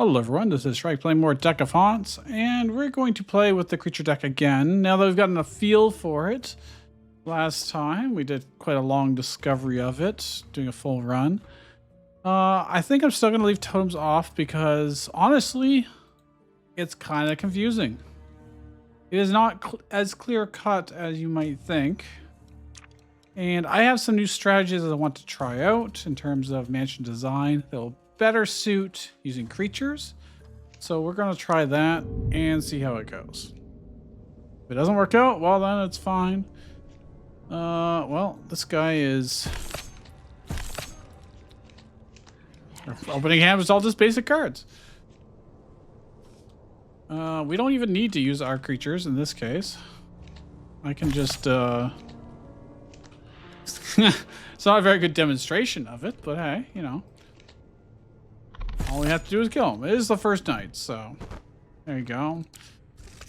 Hello everyone, this is Shrike playing more Deck of Haunts, and we're going to play with the creature deck again. Now that we've gotten a feel for it, last time we did quite a long discovery of it, doing a full run. I think I'm still going to leave totems off because, honestly, it's kind of confusing. It is not as clear-cut as you might think. And I have some new strategies that I want to try out in terms of mansion design that will better suit using creatures. So we're going to try that and see how it goes. If it doesn't work out, well, then it's fine. Well, this guy is... opening hand was all just basic cards. We don't even need to use our creatures in this case. I can just... It's not a very good demonstration of it, but hey, you know. All we have to do is kill him. It is the first night, so there you go.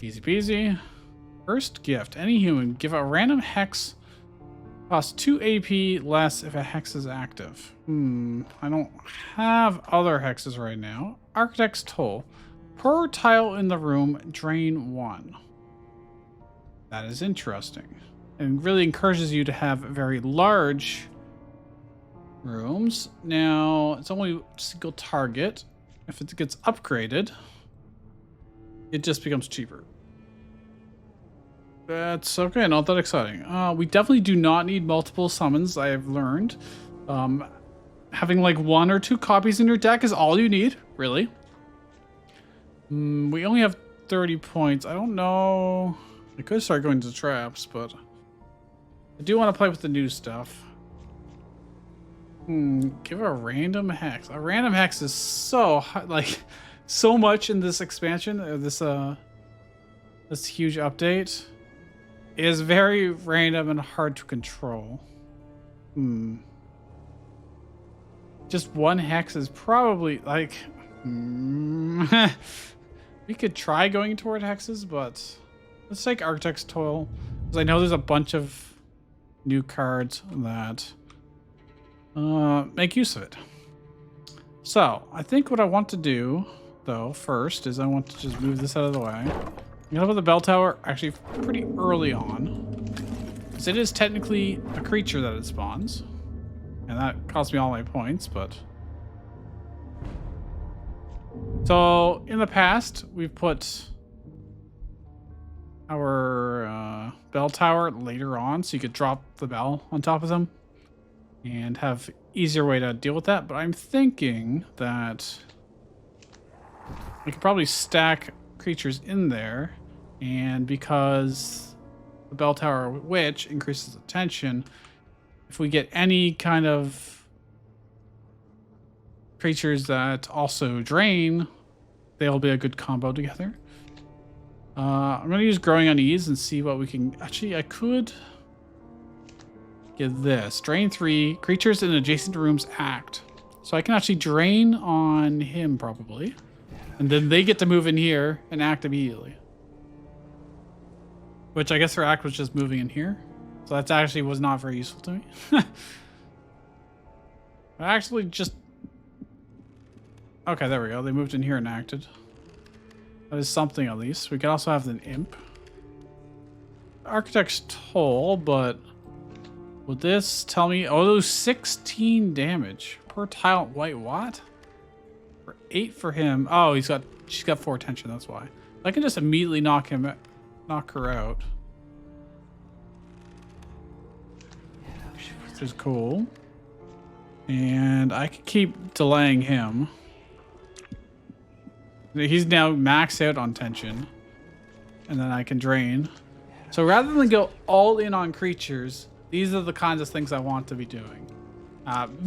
Easy peasy. First gift. Any human, give a random hex. Costs 2 AP less if a hex is active. I don't have other hexes right now. Architect's Toll. Per tile in the room, drain 1. That is interesting. And really encourages you to have very large rooms. Now, it's only a single target. If it gets upgraded, it just becomes cheaper. That's okay, not that exciting. We definitely do not need multiple summons, I have learned. Having like 1 or 2 copies in your deck is all you need, really. We only have 30 points. I don't know. I could start going to traps, but I do want to play with the new stuff. Give a random hex. A random hex is so like so much in this expansion. This huge update is very random and hard to control. Just 1 hex is probably like. We could try going toward hexes, but let's take Architect's Toil because I know there's a bunch of new cards that make use of it. So I think what I want to do though first is I want to just move this out of the way. I'm gonna put the bell tower actually pretty early on because it is technically a creature that it spawns, and that costs me all my points. But so in the past we've put our bell tower later on so you could drop the bell on top of them and have easier way to deal with that. But I'm thinking that we could probably stack creatures in there, and because the bell tower witch increases attention, if we get any kind of creatures that also drain, they'll be a good combo together. I'm gonna use Growing Unease and see what we can. Actually, I could get this. Drain 3. Creatures in adjacent rooms act. So I can actually drain on him probably. And then they get to move in here and act immediately. Which I guess their act was just moving in here. So that actually was not very useful to me. I actually just... Okay, there we go. They moved in here and acted. That is something at least. We could also have an imp. Architect's Toll, but... will this tell me? Oh, those 16 damage per tile. Wait, what? For 8 for him. Oh, she's got 4 attention. That's why. I can just immediately knock her out. Which is cool. And I can keep delaying him. He's now maxed out on tension. And then I can drain. So rather than go all in on creatures, these are the kinds of things I want to be doing.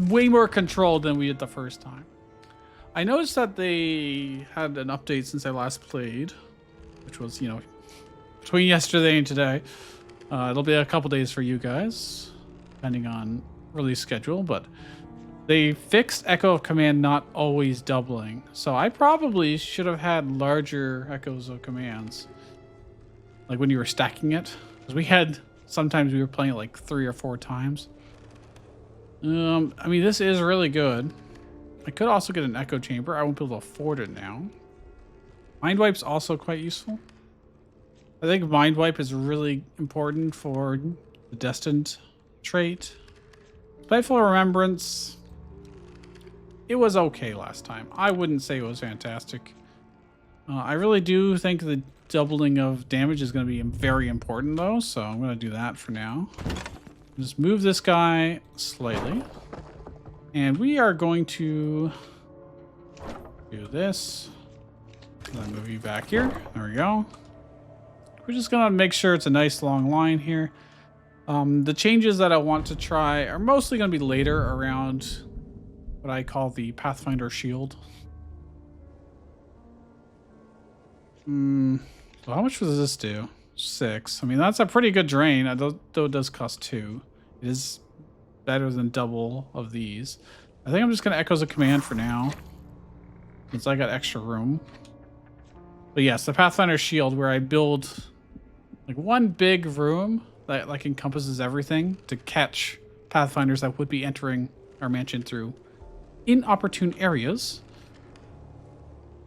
Way more controlled than we did the first time. I noticed that they had an update since I last played, which was, you know, between yesterday and today. It'll be a couple days for you guys, depending on release schedule, but they fixed Echo of Command not always doubling. So I probably should have had larger Echoes of Commands, like when you were stacking it, because we had... sometimes we were playing it like 3 or 4 times. I mean, this is really good. I could also get an echo chamber. I won't be able to afford it now. Mind wipe's also quite useful. I think mind wipe is really important for the Destined trait. Spiteful Remembrance. It was okay last time. I wouldn't say it was fantastic. I really do think the doubling of damage is going to be very important though, so I'm going to do that for now. Just move this guy slightly. And we are going to do this. And then move you back here. There we go. We're just going to make sure it's a nice long line here. The changes that I want to try are mostly going to be later around what I call the Pathfinder shield. So how much does this do? 6. I mean, that's a pretty good drain, though it does cost 2. It is better than double of these. I think I'm just going to Echoes of Command for now, since I got extra room. But yes, the Pathfinder shield, where I build like one big room that like encompasses everything to catch Pathfinders that would be entering our mansion through inopportune areas.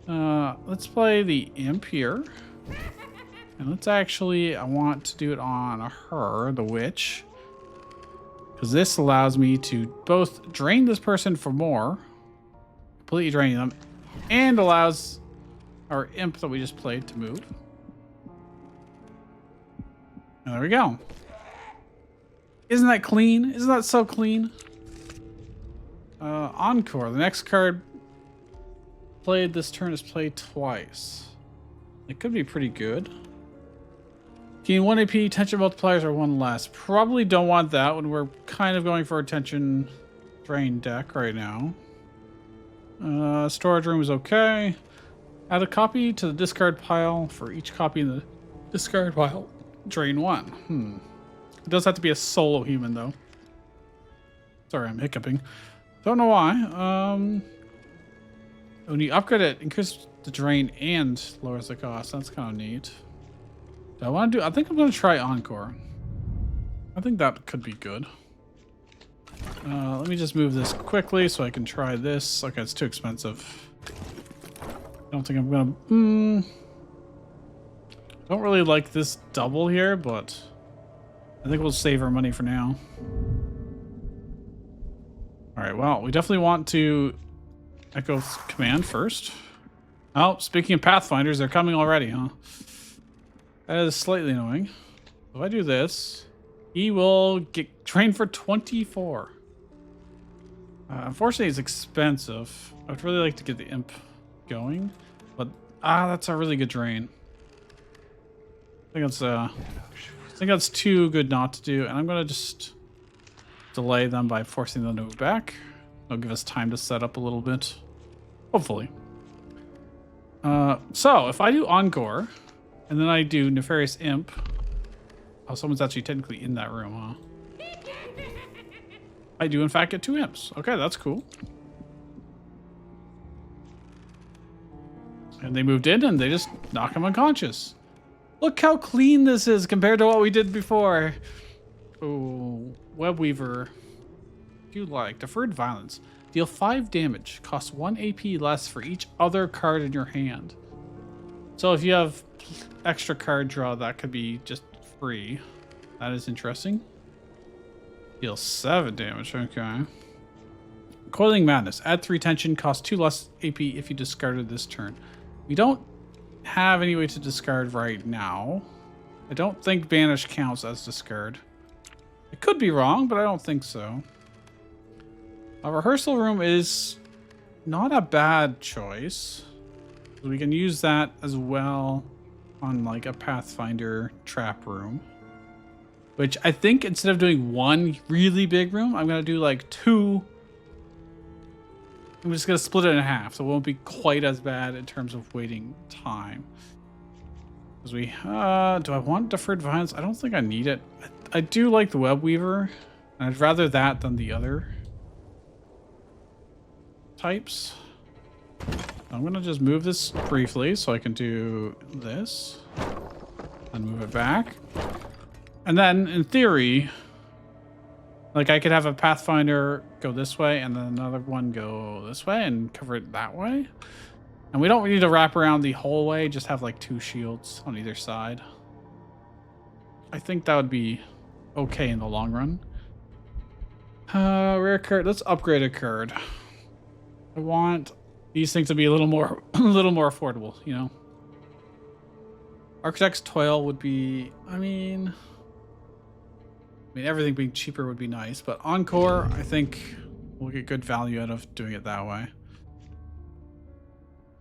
Let's play the imp here. And let's actually, I want to do it on her, the witch. Because this allows me to both drain this person for more, completely draining them, and allows our imp that we just played to move. And there we go. Isn't that clean? Isn't that so clean? Encore. The next card played this turn is played twice. It could be pretty good. Gain 1 AP, tension multipliers are 1 less. Probably don't want that when we're kind of going for a tension drain deck right now. Storage room is okay. Add a copy to the discard pile. For each copy in the discard pile, drain 1. It does have to be a solo human though. Sorry, I'm hiccuping. Don't know why. When you upgrade it, increases the drain and lowers the cost. That's kind of neat. Do I want to do? I think I'm going to try Encore. I think that could be good. Let me just move this quickly so I can try this. Okay, it's too expensive. I don't think I'm going to... Don't really like this double here, but I think we'll save our money for now. Alright, well, we definitely want to Echo Command first. Oh, speaking of Pathfinders, they're coming already, huh? That is slightly annoying. If I do this, he will get trained for 24. Unfortunately, it's expensive. I would really like to get the imp going, but that's a really good drain. I think that's too good not to do, and I'm gonna just delay them by forcing them to move back. It'll give us time to set up a little bit, hopefully. So if I do Encore, and then I do Nefarious Imp. Oh, someone's actually technically in that room, huh? I do in fact get 2 imps. Okay, that's cool. And they moved in and they just knock him unconscious. Look how clean this is compared to what we did before. Oh, Webweaver. If you like, Deferred Violence. Deal 5 damage. Costs 1 AP less for each other card in your hand. So if you have extra card draw, that could be just free. That is interesting. Deal 7 damage. Okay. Coiling Madness. Add 3 tension. Costs 2 less AP if you discarded this turn. We don't have any way to discard right now. I don't think Banish counts as discard. I could be wrong, but I don't think so. A Rehearsal Room is not a bad choice. We can use that as well on like a Pathfinder trap room. Which I think instead of doing 1 really big room, I'm going to do like 2. I'm just going to split it in half, so it won't be quite as bad in terms of waiting time. Because we, do I want Deferred Violence? I don't think I need it. I do like the Webweaver, and I'd rather that than the other types. I'm going to just move this briefly so I can do this and move it back. And then, in theory, Like, I could have a Pathfinder go this way and then another one go this way and cover it that way. And we don't need to wrap around the whole way, just have like 2 shields on either side. I think that would be okay in the long run. Rare card. Let's upgrade a card. I want these things to be a little more affordable, you know. Architect's Toil would be, I mean everything being cheaper would be nice, but Encore, I think we'll get good value out of doing it that way.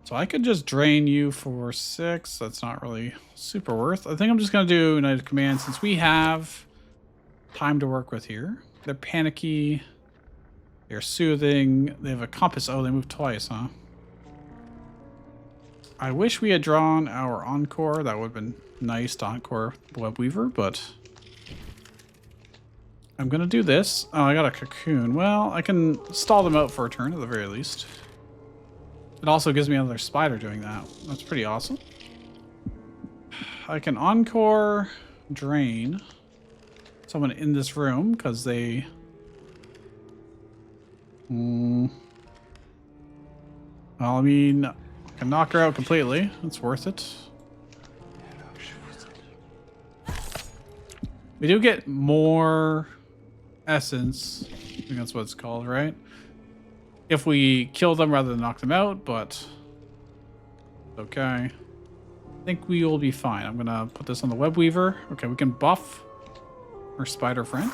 So I could just drain you for 6. That's not really super worth. I think I'm just going to do United Command since we have time to work with here. They're panicky. They're soothing. They have a compass. Oh, they moved twice, huh? I wish we had drawn our Encore. That would have been nice to Encore Web Weaver, but I'm going to do this. Oh, I got a Cocoon. Well, I can stall them out for a turn at the very least. It also gives me another spider doing that. That's pretty awesome. I can Encore drain someone in this room because they... Well, I mean, I can knock her out completely. It's worth it. We do get more essence. I think that's what it's called, right? If we kill them rather than knock them out, but okay. I think we will be fine. I'm gonna put this on the Web Weaver. Okay, we can buff our spider friend.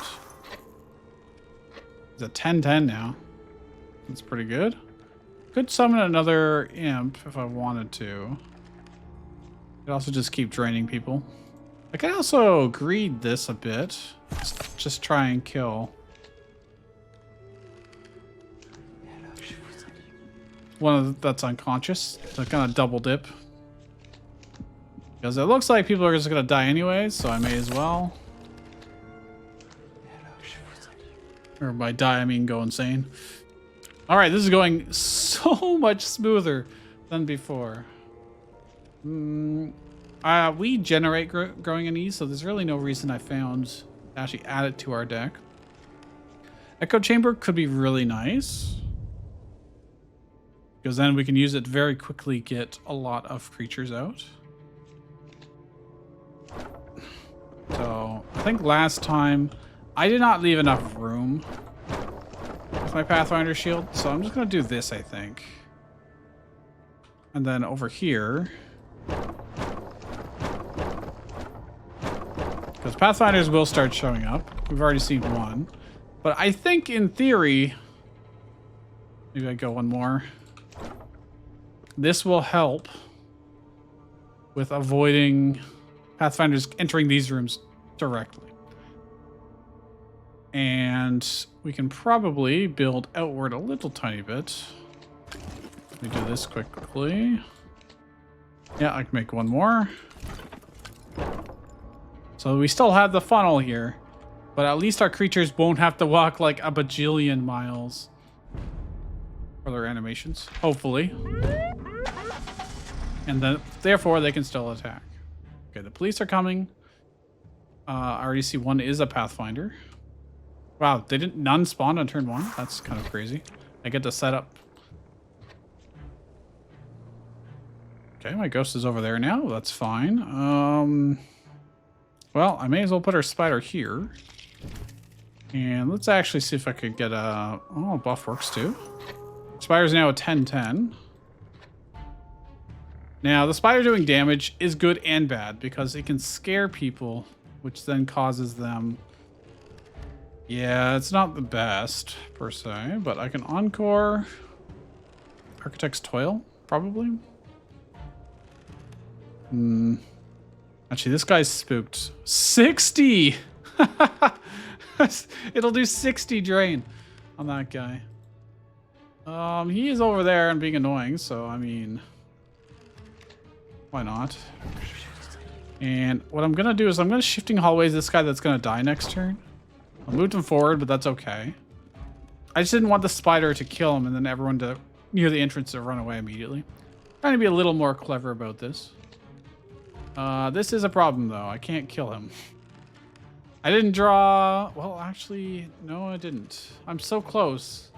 It's a 10-10 now. That's pretty good. Could summon another imp if I wanted to. Could also just keep draining people. I could also greed this a bit. Just try and kill one that's unconscious. So kind of double dip. Because it looks like people are just going to die anyways, so I may as well. Or by die, I mean go insane. Alright, this is going so much smoother than before. We generate growing unease, so there's really no reason I found to actually add it to our deck. Echo Chamber could be really nice. Because then we can use it very quickly, get a lot of creatures out. So, I think last time I did not leave enough room with my Pathfinder shield, so I'm just going to do this, I think. And then over here, because Pathfinders will start showing up. We've already seen one. But I think in theory, maybe I go one more. This will help with avoiding Pathfinders entering these rooms directly. And we can probably build outward a little tiny bit. Let me do this quickly. Yeah, I can make one more. So we still have the funnel here, but at least our creatures won't have to walk like a bajillion miles for their animations, hopefully. And then, therefore, they can still attack. Okay, the police are coming. I already see one is a Pathfinder. Wow, they didn't none spawn on turn 1. That's kind of crazy. I get to set up. Okay, my ghost is over there now. That's fine. Well, I may as well put our spider here. And let's actually see if I could get a... Oh, buff works too. Spider's now a 10-10. Now, the spider doing damage is good and bad because it can scare people, which then causes them... Yeah, it's not the best, per se, but I can Encore Architect's Toil, probably. Actually, this guy's spooked. 60! It'll do 60 drain on that guy. He is over there and being annoying, so, I mean... Why not? And what I'm going to do is I'm going to Shifting Hallways this guy that's going to die next turn. I moved him forward, but that's okay. I just didn't want the spider to kill him and then everyone to near the entrance to run away immediately. Trying to be a little more clever about this. This is a problem, though. I can't kill him. I didn't draw... Well, actually, no, I didn't. I'm so close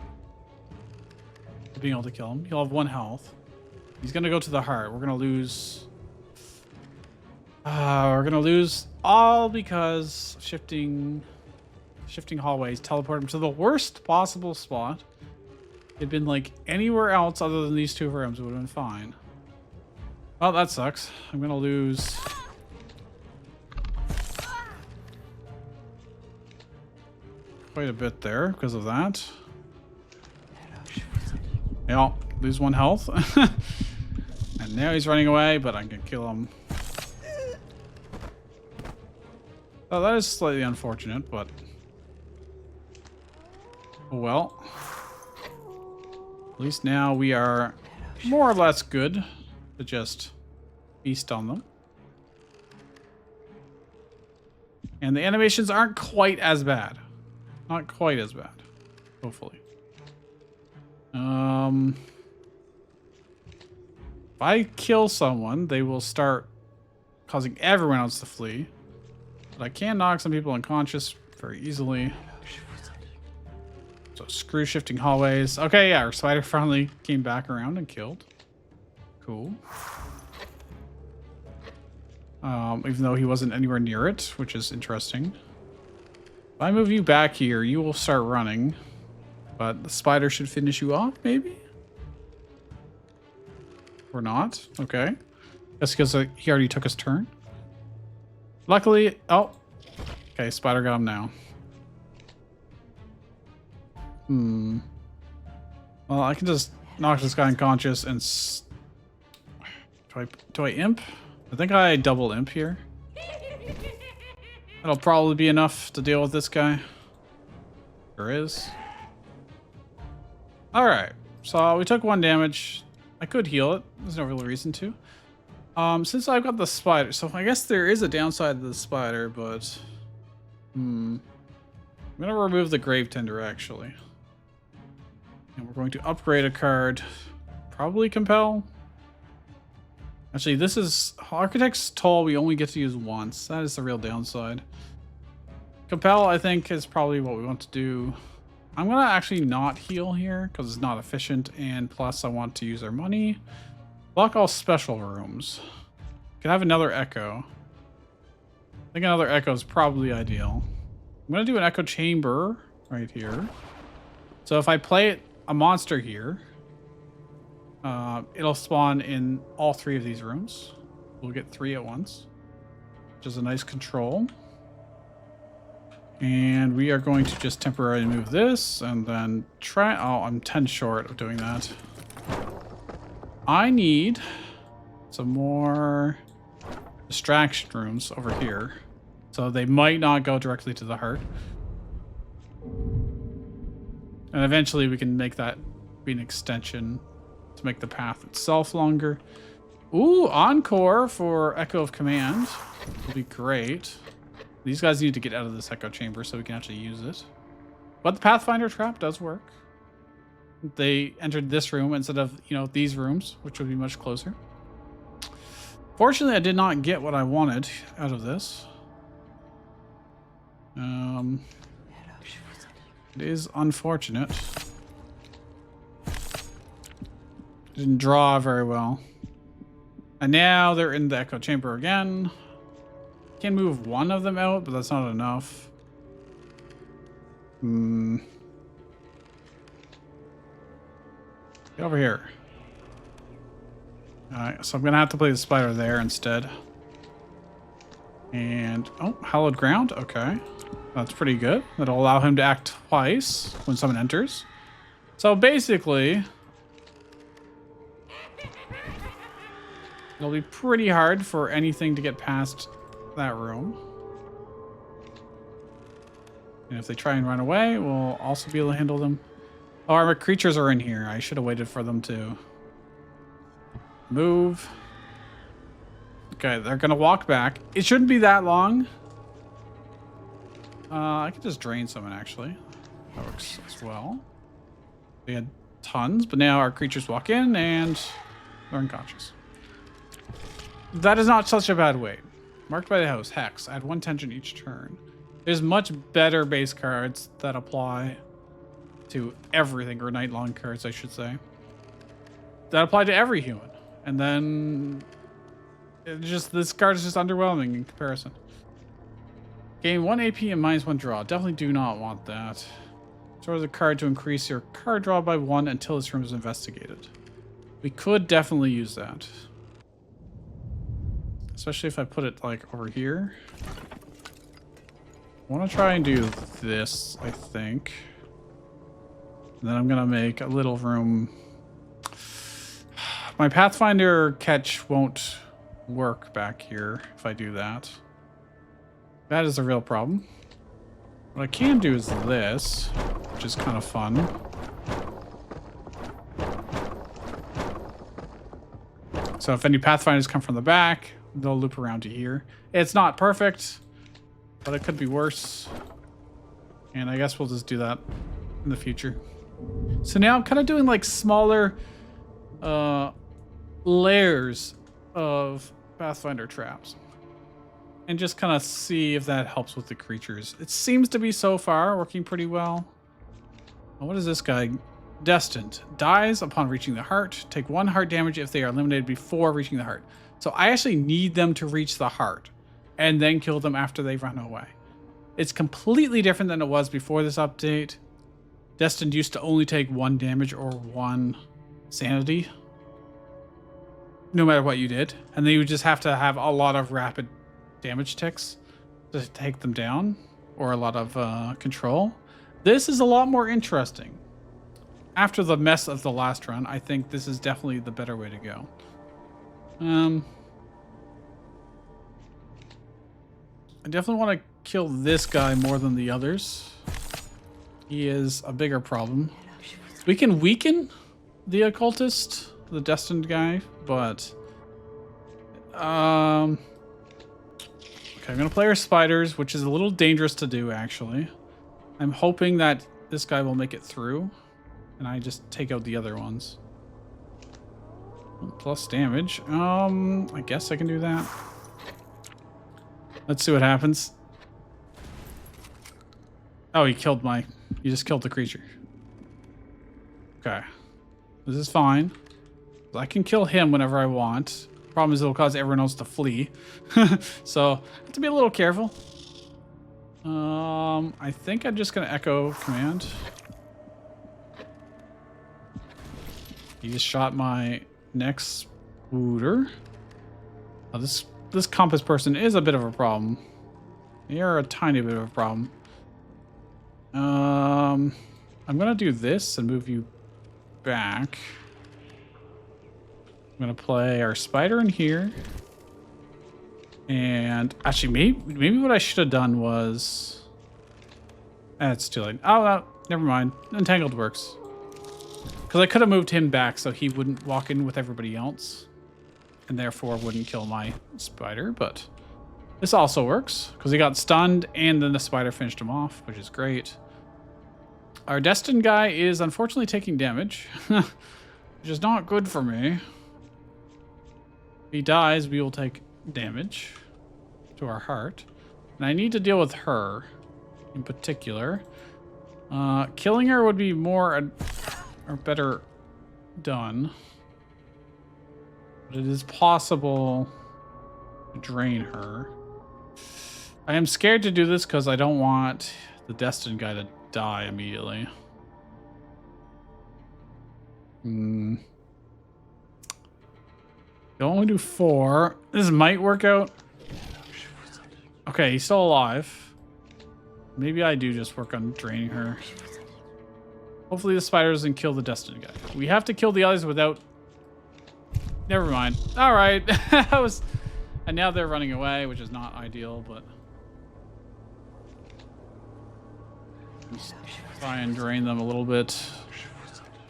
to being able to kill him. He'll have 1 health. He's going to go to the heart. We're going to lose... we're going to lose all because shifting hallways teleport him to the worst possible spot. It'd been like anywhere else other than these 2 rooms, it would have been fine. Well, that sucks. I'm going to lose... quite a bit there because of that. Yeah, lose 1 health. And now he's running away, but I can kill him. Oh, that is slightly unfortunate, but... oh well. At least now we are more or less good to just feast on them. And the animations aren't quite as bad. Not quite as bad, hopefully. If I kill someone, they will start causing everyone else to flee. But I can knock some people unconscious very easily. So screw shifting hallways. Okay, yeah, our spider finally came back around and killed. Cool. Even though he wasn't anywhere near it, which is interesting. If I move you back here, you will start running. But the spider should finish you off, maybe? Or not? Okay. That's because he already took his turn. Luckily... oh. Okay, spider got him now. Well, I can just knock this guy unconscious and... Do I imp? I think I double imp here. That'll probably be enough to deal with this guy. There is. Alright. So we took 1 damage. I could heal it. There's no real reason to. Since I've got the spider, so I guess there is a downside to the spider, but... I'm going to remove the Grave Tender, actually. And we're going to upgrade a card. Probably Compel. Actually, this is... Architect's Toll we only get to use once. That is the real downside. Compel, I think, is probably what we want to do. I'm going to actually not heal here, because it's not efficient, and plus I want to use our money. Block all special rooms. Could have another Echo. I think another Echo is probably ideal. I'm going to do an Echo Chamber right here. So if I play a monster here, it'll spawn in all 3 of these rooms. We'll get 3 at once, which is a nice control. And we are going to just temporarily move this and then try... oh, I'm 10 short of doing that. I need some more distraction rooms over here. So they might not go directly to the heart. And eventually we can make that be an extension to make the path itself longer. Ooh, Encore for Echo of Command will be great. These guys need to get out of this Echo Chamber so we can actually use it. But the Pathfinder Trap does work. They entered this room instead of, you know, these rooms, which would be much closer. Fortunately, I did not get what I wanted out of this. It is unfortunate. Didn't draw very well. And now they're in the Echo Chamber again. Can move one of them out, but that's not enough. Get over here. Alright, so I'm gonna have to play the spider there instead. And, oh, Hallowed Ground, okay. That's pretty good. That'll allow him to act twice when someone enters. So basically, it'll be pretty hard for anything to get past that room. And if they try and run away, we'll also be able to handle them. Oh, our creatures are in here. I should have waited for them to move. Okay, they're gonna walk back. It shouldn't be that long. I could just drain someone, actually. That works as well. We had tons, but now our creatures walk in and they're unconscious. That is not such a bad wait. Marked by the house, Hex. Add 1 tension each turn. There's much better base cards that apply to everything, or night-long cards, I should say, that apply to every human. And then this card is just underwhelming in comparison. Gain 1 AP and -1 draw. Definitely do not want that. Sort the card to increase your card draw by 1 until this room is investigated. We could definitely use that. Especially if I put it like over here. I want to try and do this, I think. And then I'm going to make a little room. My Pathfinder catch won't work back here if I do that. That is a real problem. What I can do is this, which is kind of fun. So if any Pathfinders come from the back, they'll loop around to here. It's not perfect, but it could be worse. And I guess we'll just do that in the future. So now I'm kind of doing like smaller layers of Pathfinder traps. And just kind of see if that helps with the creatures. It seems to be so far working pretty well. What is this guy? Destined. Dies upon reaching the heart. Take 1 heart damage if they are eliminated before reaching the heart. So I actually need them to reach the heart and then kill them after they run away. It's completely different than it was before this update. Destined used to only take 1 damage or 1 sanity, no matter what you did. And then you would just have to have a lot of rapid damage ticks to take them down, or a lot of control. This is a lot more interesting. After the mess of the last run, I think this is definitely the better way to go. I definitely want to kill this guy more than the others. He is a bigger problem. We can weaken the occultist, the destined guy, but okay, I'm gonna play our spiders, which is a little dangerous to do actually. I'm hoping that this guy will make it through and I just take out the other ones. Plus damage. I guess I can do that. Let's see what happens. Oh, he just killed the creature. Okay. This is fine. I can kill him whenever I want. Problem is it'll cause everyone else to flee. So, I have to be a little careful. I think I'm just gonna echo command. He just shot my next booter. Oh, this compass person is a bit of a problem. You're a tiny bit of a problem. I'm gonna do this and move you back. I'm gonna play our spider in here. And actually, maybe what I should have done was... It's too late. Oh, no, never mind. Entangled works. Because I could have moved him back so he wouldn't walk in with everybody else. And therefore wouldn't kill my spider, but... This also works, because he got stunned and then the spider finished him off, which is great. Our Destined guy is unfortunately taking damage, which is not good for me. If he dies, we will take damage to our heart. And I need to deal with her in particular. Killing her would be more or better done. But it is possible to drain her. I am scared to do this because I don't want the Destined guy to die immediately. You'll only do 4. This might work out. Okay, he's still alive. Maybe I do just work on draining her. Hopefully the spider doesn't kill the Destined guy. We have to kill the others without... Never mind. All right. That was... And now they're running away, which is not ideal, but... Just try and drain them a little bit.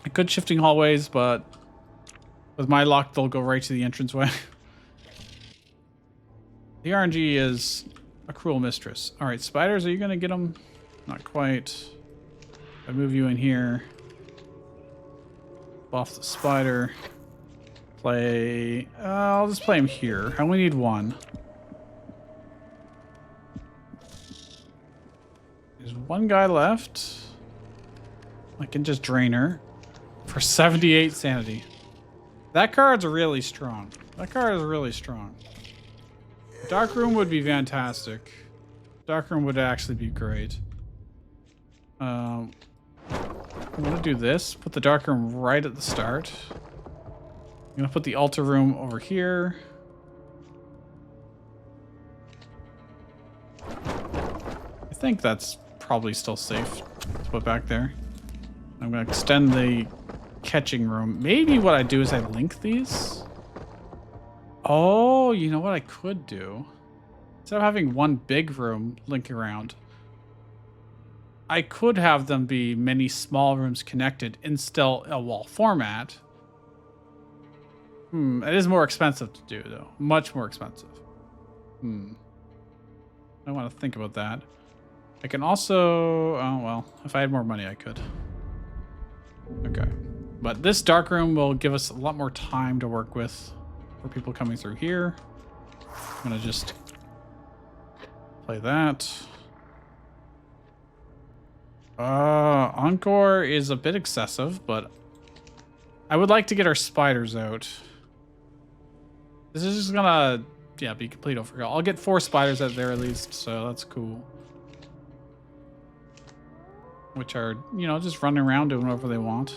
I could shifting hallways, but... With my luck, they'll go right to the entranceway. The RNG is a cruel mistress. All right, spiders, are you going to get them? Not quite. I move you in here. Buff the spider. Play... I'll just play him here. I only need 1. one guy left. I can just drain her for 78 sanity. That card's really strong. That card is really strong. Dark room would be fantastic. Dark room would actually be great. I'm gonna do this. Put the dark room right at the start. I'm gonna put the altar room over here. I think that's probably still safe to put back there. I'm gonna extend the catching room. Maybe what I do is I link these. Oh, you know what I could do? Instead of having one big room link around, I could have them be many small rooms connected in still a wall format. It is more expensive to do, though. Much more expensive. I want to think about that. I can also... Oh, well, if I had more money, I could. Okay. But this dark room will give us a lot more time to work with for people coming through here. I'm going to just play that. Encore is a bit excessive, but I would like to get our spiders out. This is just gonna, yeah, be complete overkill. I'll get 4 spiders at there at least, so that's cool. Which are, you know, just running around doing whatever they want.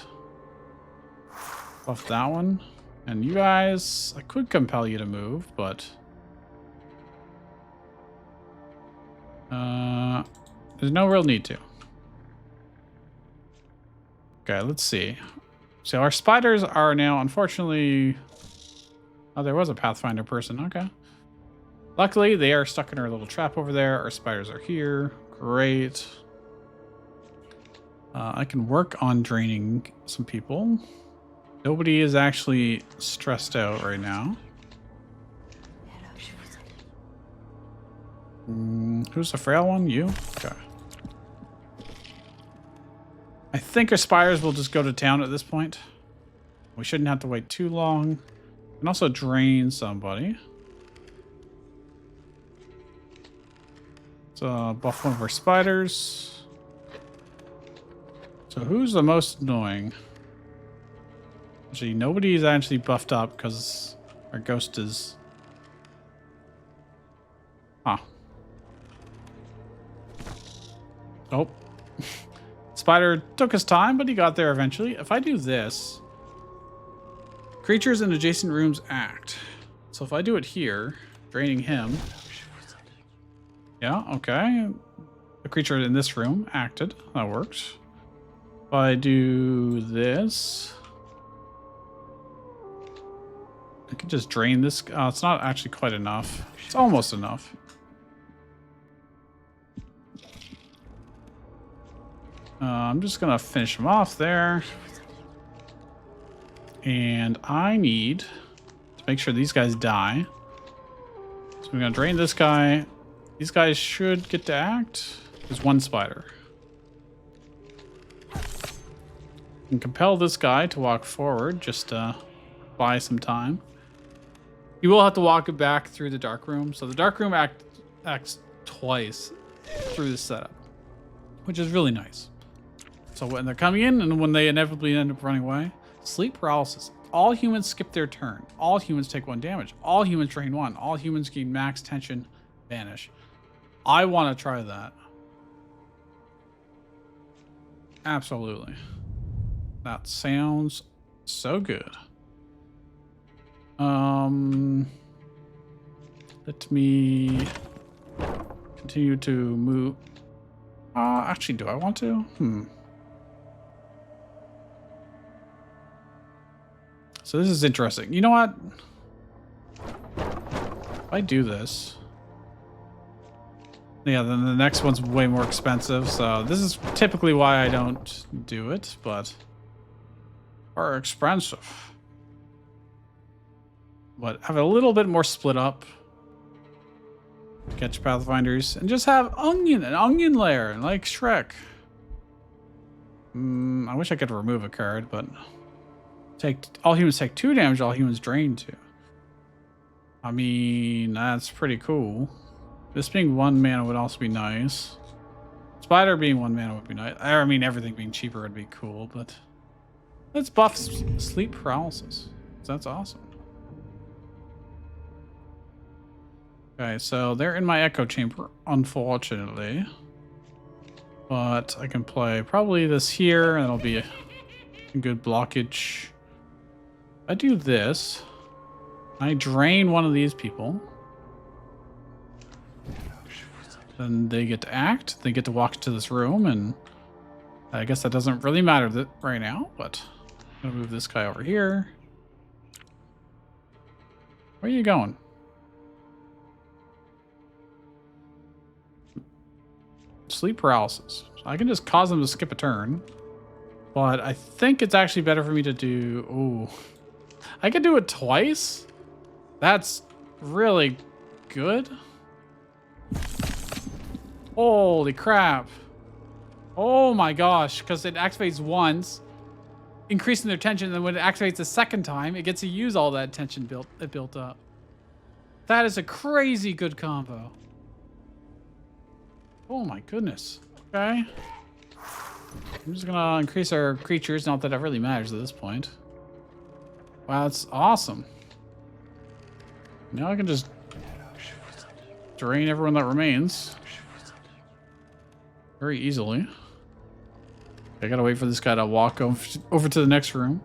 Buff that one. And you guys, I could compel you to move, but... there's no real need to. Okay, let's see. So our spiders are now, unfortunately... Oh, there was a Pathfinder person. Okay. Luckily, they are stuck in our little trap over there. Our spiders are here. Great. I can work on draining some people. Nobody is actually stressed out right now. Who's the frail one? You? Okay. I think our spiders will just go to town at this point. We shouldn't have to wait too long. And also drain somebody. So buff one of our spiders. So who's the most annoying? Actually, nobody's actually buffed up because our ghost is... Huh. Oh. Spider took his time, but he got there eventually. If I do this, creatures in adjacent rooms act. So if I do it here, draining him. Yeah, okay. The creature in this room acted. That works. If I do this, I can just drain this. It's not actually quite enough. It's almost enough. I'm just going to finish him off there. And I need to make sure these guys die. So I'm going to drain this guy. These guys should get to act. There's one spider. And compel this guy to walk forward just to buy some time. You will have to walk it back through the dark room. So the dark room acts twice through the setup, which is really nice. So when they're coming in and when they inevitably end up running away, sleep paralysis. All humans skip their turn. All humans take 1 damage. All humans drain 1. All humans gain max tension, vanish. I want to try that. Absolutely. That sounds so good. Let me continue to move. Actually, do I want to? So this is interesting. You know what? If I do this... Yeah, then the next one's way more expensive. So this is typically why I don't do it, but... Are expensive. But have a little bit more split up. Catch Pathfinders. And just have an onion layer, like Shrike. I wish I could remove a card, but... All humans take 2 damage, all humans drain 2. I mean, that's pretty cool. This being 1 mana would also be nice. Let's Spider being 1 mana would be nice. I mean, everything being cheaper would be cool, but let's buff sleep paralysis. That's awesome. Okay, so they're in my echo chamber, unfortunately. But I can play probably this here, and it'll be a good blockage. I do this. I drain one of these people. Then they get to act. They get to walk to this room, and I guess that doesn't really matter right now, but I'm gonna move this guy over here. Where are you going? Sleep paralysis. I can just cause them to skip a turn, but I think it's actually better for me to do... Ooh. I could do it twice? That's really good. Holy crap. Oh my gosh, because it activates once, increasing their tension, and then when it activates a second time, it gets to use all that tension built up. That is a crazy good combo. Oh my goodness. Okay. I'm just gonna increase our creatures, not that it really matters at this point. Wow, that's awesome. Now I can just drain everyone that remains very easily. I gotta wait for this guy to walk over to the next room.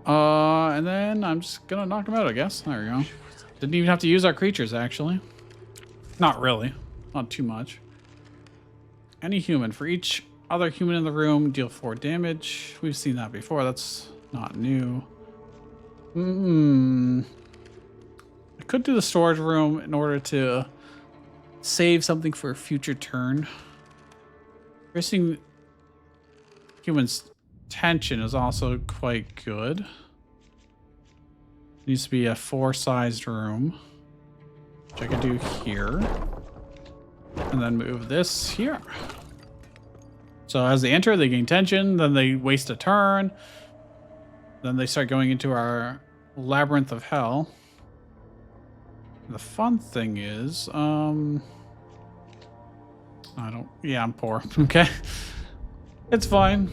And then I'm just gonna knock him out, I guess. There we go. Didn't even have to use our creatures, actually. Not really. Not too much. Any human. For each other human in the room, deal 4 damage. We've seen that before. That's not new. I could do the storage room in order to save something for a future turn. Increasing humans' tension is also quite good. Needs to be a 4-sized room, which I can do here. And then move this here. So as they enter, they gain tension, then they waste a turn. Then they start going into our labyrinth of hell. The fun thing is, I'm poor. Okay. It's fine.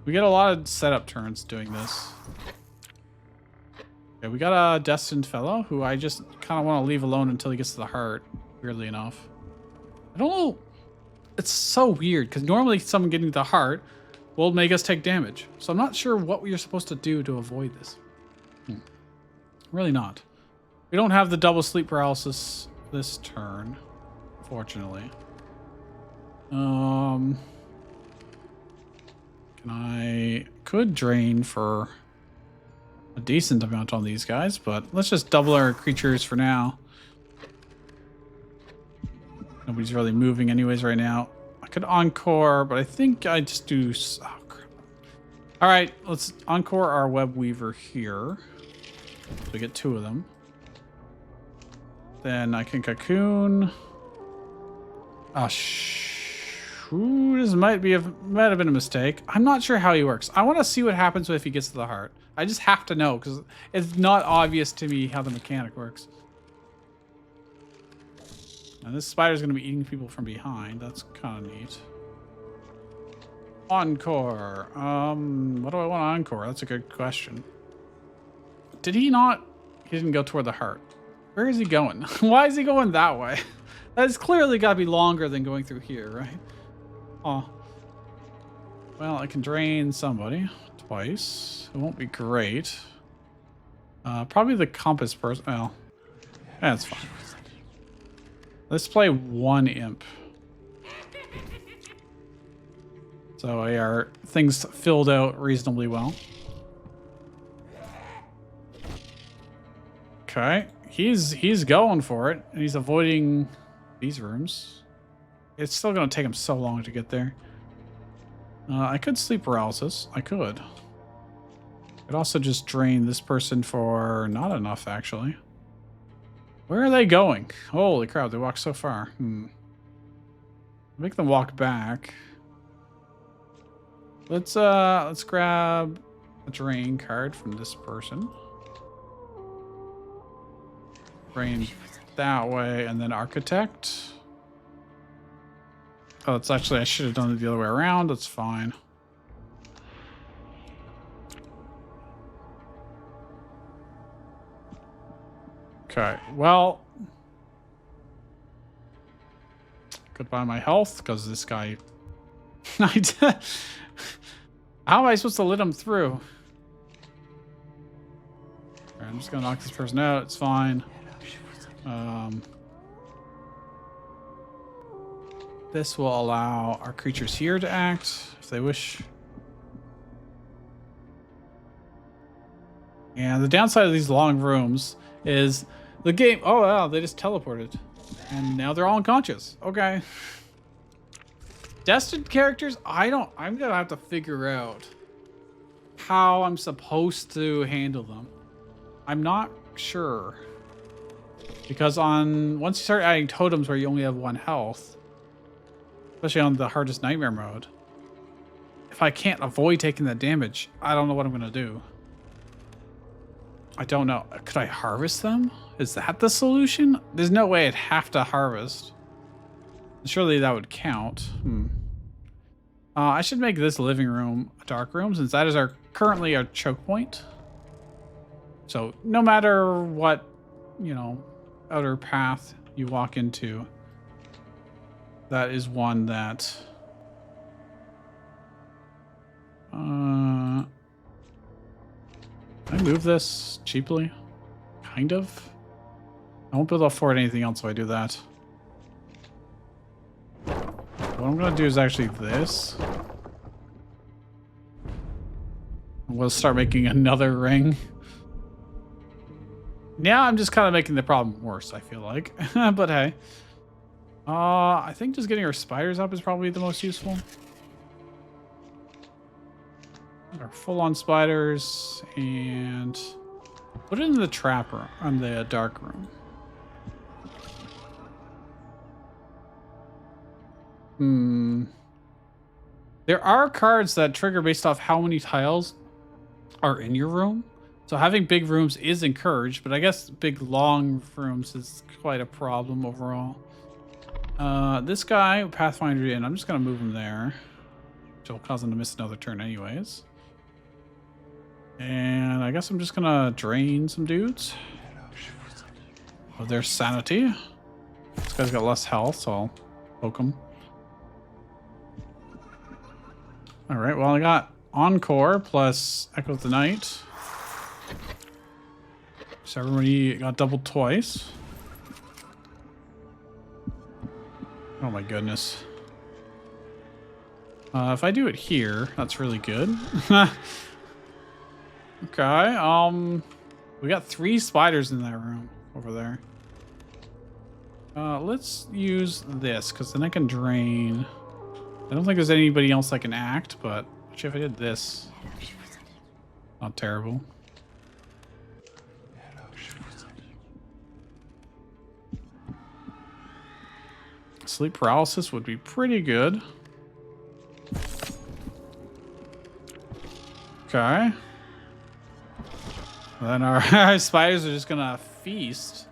We get a lot of setup turns doing this. Okay, we got a Destined fellow who I just kind of want to leave alone until he gets to the heart, weirdly enough. I don't know. It's so weird, because normally someone getting to the heart will make us take damage. So I'm not sure what we are supposed to do to avoid this. Really not. We don't have the double sleep paralysis this turn, fortunately. I could drain for a decent amount on these guys, but let's just double our creatures for now. Nobody's really moving anyways right now. I could encore, but I think I just do... Oh, crap. All right, let's encore our web weaver here. So we get 2 of them. Then I can cocoon. Oh, this might have been a mistake. I'm not sure how he works. I want to see what happens if he gets to the heart. I just have to know, because it's not obvious to me how the mechanic works. And this spider's going to be eating people from behind. That's kind of neat. Encore. What do I want to encore? That's a good question. Did he not? He didn't go toward the heart. Where is he going? Why is he going that way? That's clearly got to be longer than going through here, right? Oh. Well, I can drain somebody twice. It won't be great. Probably the compass person. Well, that's fine. Let's play 1 imp. So our things filled out reasonably well. Okay, he's going for it, and he's avoiding these rooms. It's still going to take him so long to get there. I could sleep paralysis. I could. I'd also just drain this person for not enough, actually. Where are they going? Holy crap, they walked so far. Make them walk back. Let's grab a drain card from this person. Drain that way, and then architect. Oh, it's actually, I should have done it the other way around. That's fine. Okay, well. Goodbye my health, because this guy... How am I supposed to let him through? Right, I'm just going to knock this person out. It's fine. This will allow our creatures here to act, if they wish. And the downside of these long rooms is the game... Oh, wow, they just teleported. And now they're all unconscious. Okay. Destined characters, I'm gonna have to figure out how I'm supposed to handle them. I'm not sure. Because once you start adding totems where you only have 1 health, especially on the hardest nightmare mode, if I can't avoid taking that damage, I don't know what I'm gonna do. I don't know. Could I harvest them? Is that the solution? There's no way I'd have to harvest. Surely that would count. I should make this living room a dark room, since that is currently our choke point. So no matter what, outer path you walk into, that is one that... Can I move this cheaply? Kind of. I won't be able to afford anything else if I do that. What I'm going to do is actually this. We'll start making another ring. Now I'm just kind of making the problem worse, I feel like. But hey. I think just getting our spiders up is probably the most useful. Our full-on spiders, and put it in the trap room, on the dark room. There are cards that trigger based off how many tiles are in your room. So having big rooms is encouraged, but I guess big long rooms is quite a problem overall. This guy, Pathfinder in, I'm just going to move him there, which will cause him to miss another turn anyways. And I guess I'm just gonna drain some dudes of their sanity. This guy's got less health, so I'll poke him. Alright, well I got Encore plus Echo of the Night. So everybody got doubled twice. Oh my goodness. If I do it here, that's really good. Okay, we got 3 spiders in that room over there. Let's use this, because then I can drain. I don't think there's anybody else that can act, but actually if I did this, not terrible. Sleep paralysis would be pretty good. Okay. Then our spiders are just gonna feast.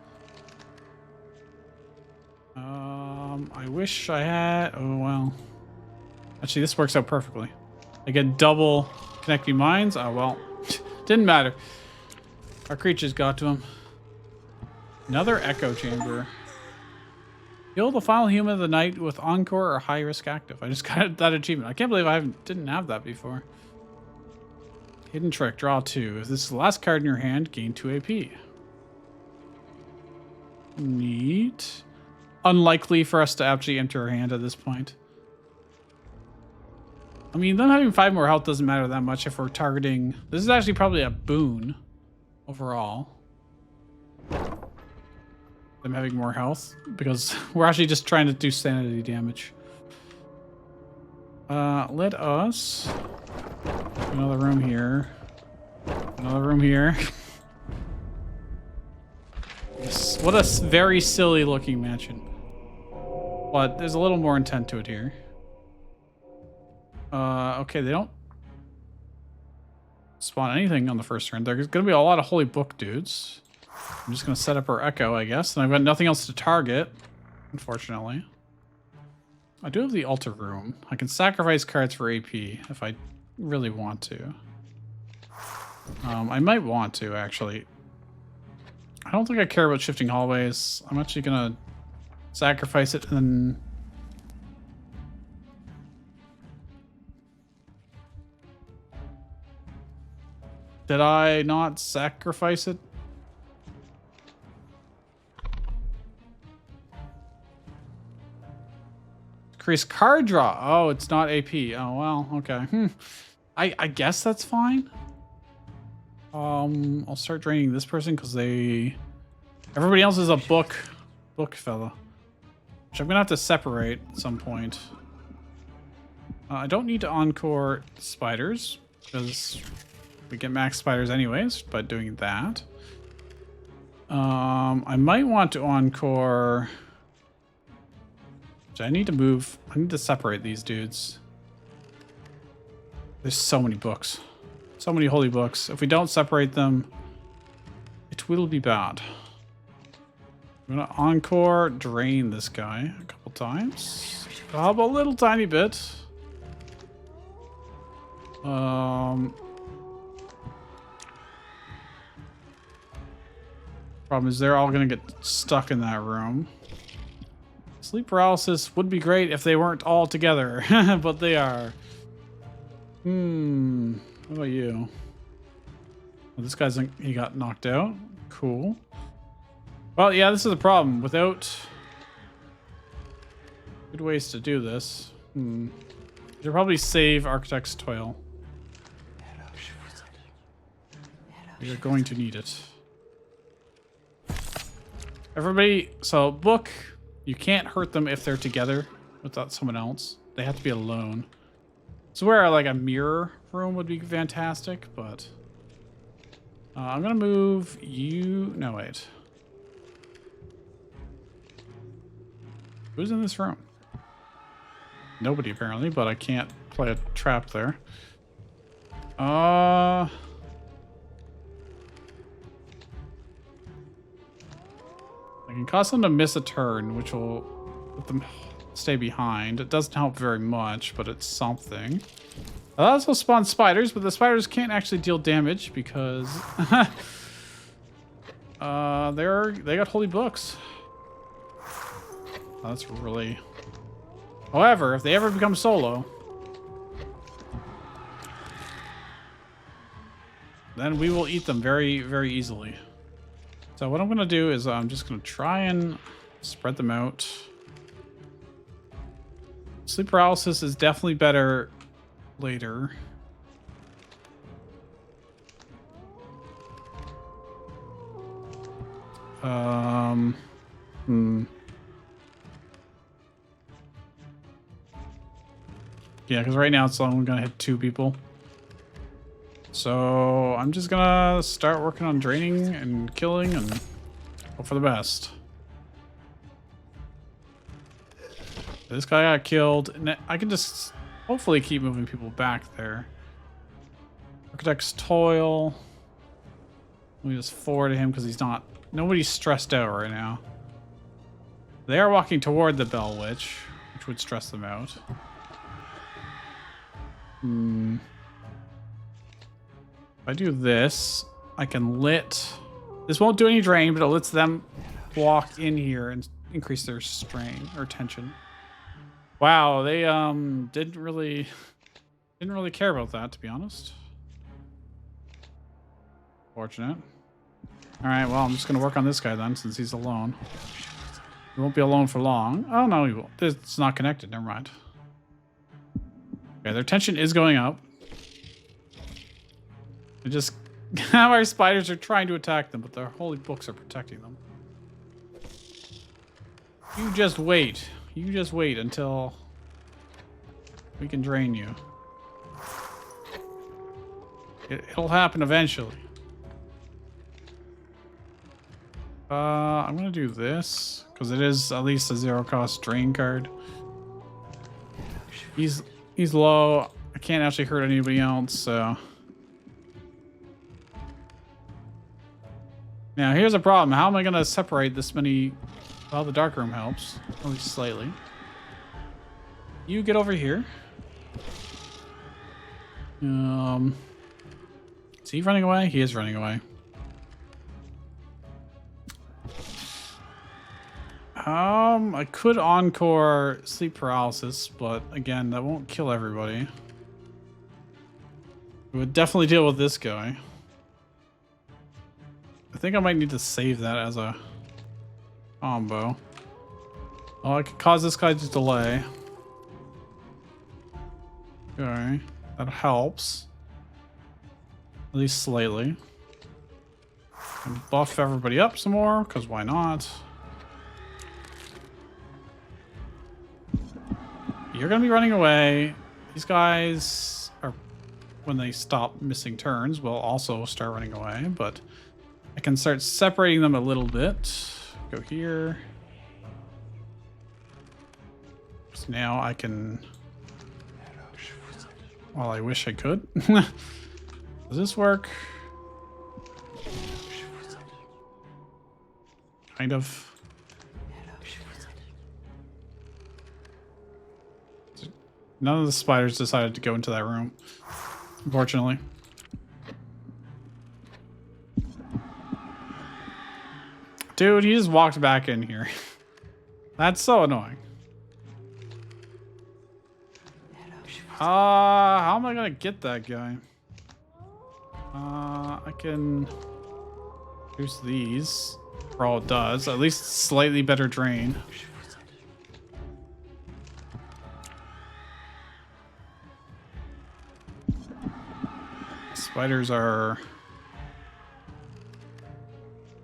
I wish I had... Oh, well. Actually, this works out perfectly. I get double connecting mines. Oh, well. Didn't matter. Our creatures got to him. Another echo chamber. Kill the final human of the night with Encore or high risk active. I just got that achievement. I can't believe I didn't have that before. Hidden trick, draw 2. If this is the last card in your hand, gain 2 AP. Neat. Unlikely for us to actually enter our hand at this point. I mean, them having 5 more health doesn't matter that much if we're targeting... This is actually probably a boon overall. Them having more health, because we're actually just trying to do sanity damage. Let us... Another room here. Another room here. Yes, what a very silly looking mansion. But there's a little more intent to it here. Okay, they don't spawn anything on the first turn. There's going to be a lot of holy book dudes. I'm just going to set up our echo, I guess. And I've got nothing else to target, unfortunately. I do have the altar room. I can sacrifice cards for AP if I really want to. I might want to, actually. I don't think I care about shifting hallways. I'm actually gonna sacrifice it and then... Did I not sacrifice it? Increase card draw. Oh, it's not AP. Oh, well, okay. I guess that's fine. I'll start draining this person because everybody else is a book fella. Which I'm gonna have to separate at some point. I don't need to encore spiders because we get max spiders anyways by doing that. I might want to encore... I need to move. I need to separate these dudes. There's so many books. So many holy books. If we don't separate them, it will be bad. I'm going to encore drain this guy a couple times. A little tiny bit. Problem is they're all going to get stuck in that room. Sleep paralysis would be great if they weren't all together, but they are. What about you? Oh, this guy's he got knocked out. Cool. Well, yeah, this is a problem. Without good ways to do this, you'll probably save Architect's Toil. You're going to need it. Everybody, so book. You can't hurt them if they're together without someone else. They have to be alone. So where like a mirror room would be fantastic, but I'm gonna move you. No, wait. Who's in this room? Nobody apparently, but I can't play a trap there. I can cause them to miss a turn, which will let them stay behind. It doesn't help very much, but it's something. That also spawns spiders, but the spiders can't actually deal damage because they got holy books. That's really... However, if they ever become solo, then we will eat them very, very easily. So what I'm going to do is I'm just going to try and spread them out. Sleep paralysis is definitely better later. Yeah, because right now it's only going to hit 2 people. So I'm just gonna start working on draining and killing and hope for the best. This guy got killed, and I can just hopefully keep moving people back there. Architect's Toil. Let me just forward to him because nobody's stressed out right now. They are walking toward the Bell Witch, which would stress them out. If I do this, I can this won't do any drain, but it lets them walk in here and increase their strain or tension. Wow, they didn't really care about that, to be honest. Fortunate. All right, well, I'm just gonna work on this guy then, since he's alone. He won't be alone for long. Oh no, he won't. It's not connected. Never mind. Okay, their tension is going up. Now our spiders are trying to attack them, but their holy books are protecting them. You just wait. You just wait until we can drain you. It'll happen eventually. I'm gonna do this because it is at least a 0-cost drain card. He's low. I can't actually hurt anybody else, so. Now, here's a problem. How am I going to separate this many... Well, the dark room helps. At least slightly. You get over here. Is he running away? He is running away. I could encore sleep paralysis, but again, that won't kill everybody. We would definitely deal with this guy. I think I might need to save that as a combo. Oh, I could cause this guy to delay. Okay, that helps. At least slightly. And buff everybody up some more, because why not? You're gonna be running away. These guys are, when they stop missing turns, will also start running away, but I can start separating them a little bit. Go here. So now I can... Well, I wish I could. Does this work? Kind of. None of the spiders decided to go into that room, unfortunately. Dude, he just walked back in here. That's so annoying. How am I gonna get that guy? I can use these for all it does. At least slightly better drain. Spiders are...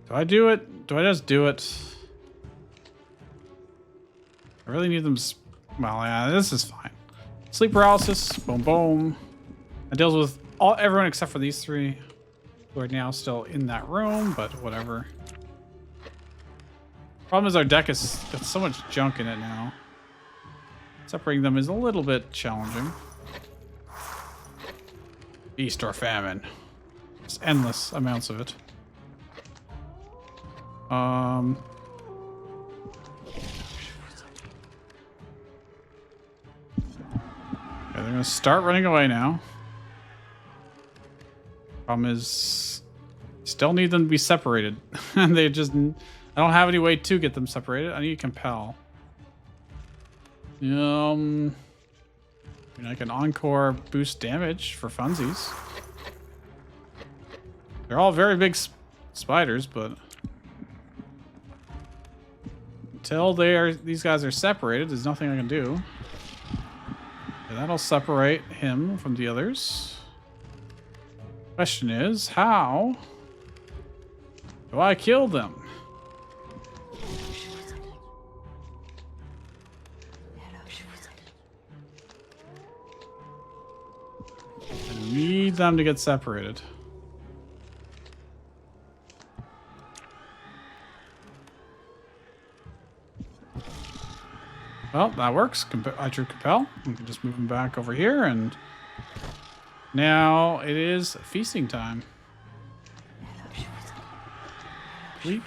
Do I do it? Do I just do it? I really need them... Well, yeah, this is fine. Sleep paralysis. Boom, boom. It deals with everyone except for these three, who are now still in that room, but whatever. Problem is our deck has got so much junk in it now. Separating them is a little bit challenging. Feast or famine. Just endless amounts of it. Okay, they're gonna start running away now. Problem is, still need them to be separated. And they just, I don't have any way to get them separated. I need to compel. I mean, I can encore boost damage for funsies. They're all very big spiders, but until these guys are separated, there's nothing I can do. Okay, that'll separate him from the others. Question is, how do I kill them? I need them to get separated. Well, that works. I drew compel. We can just move him back over here, and now it is feasting time. We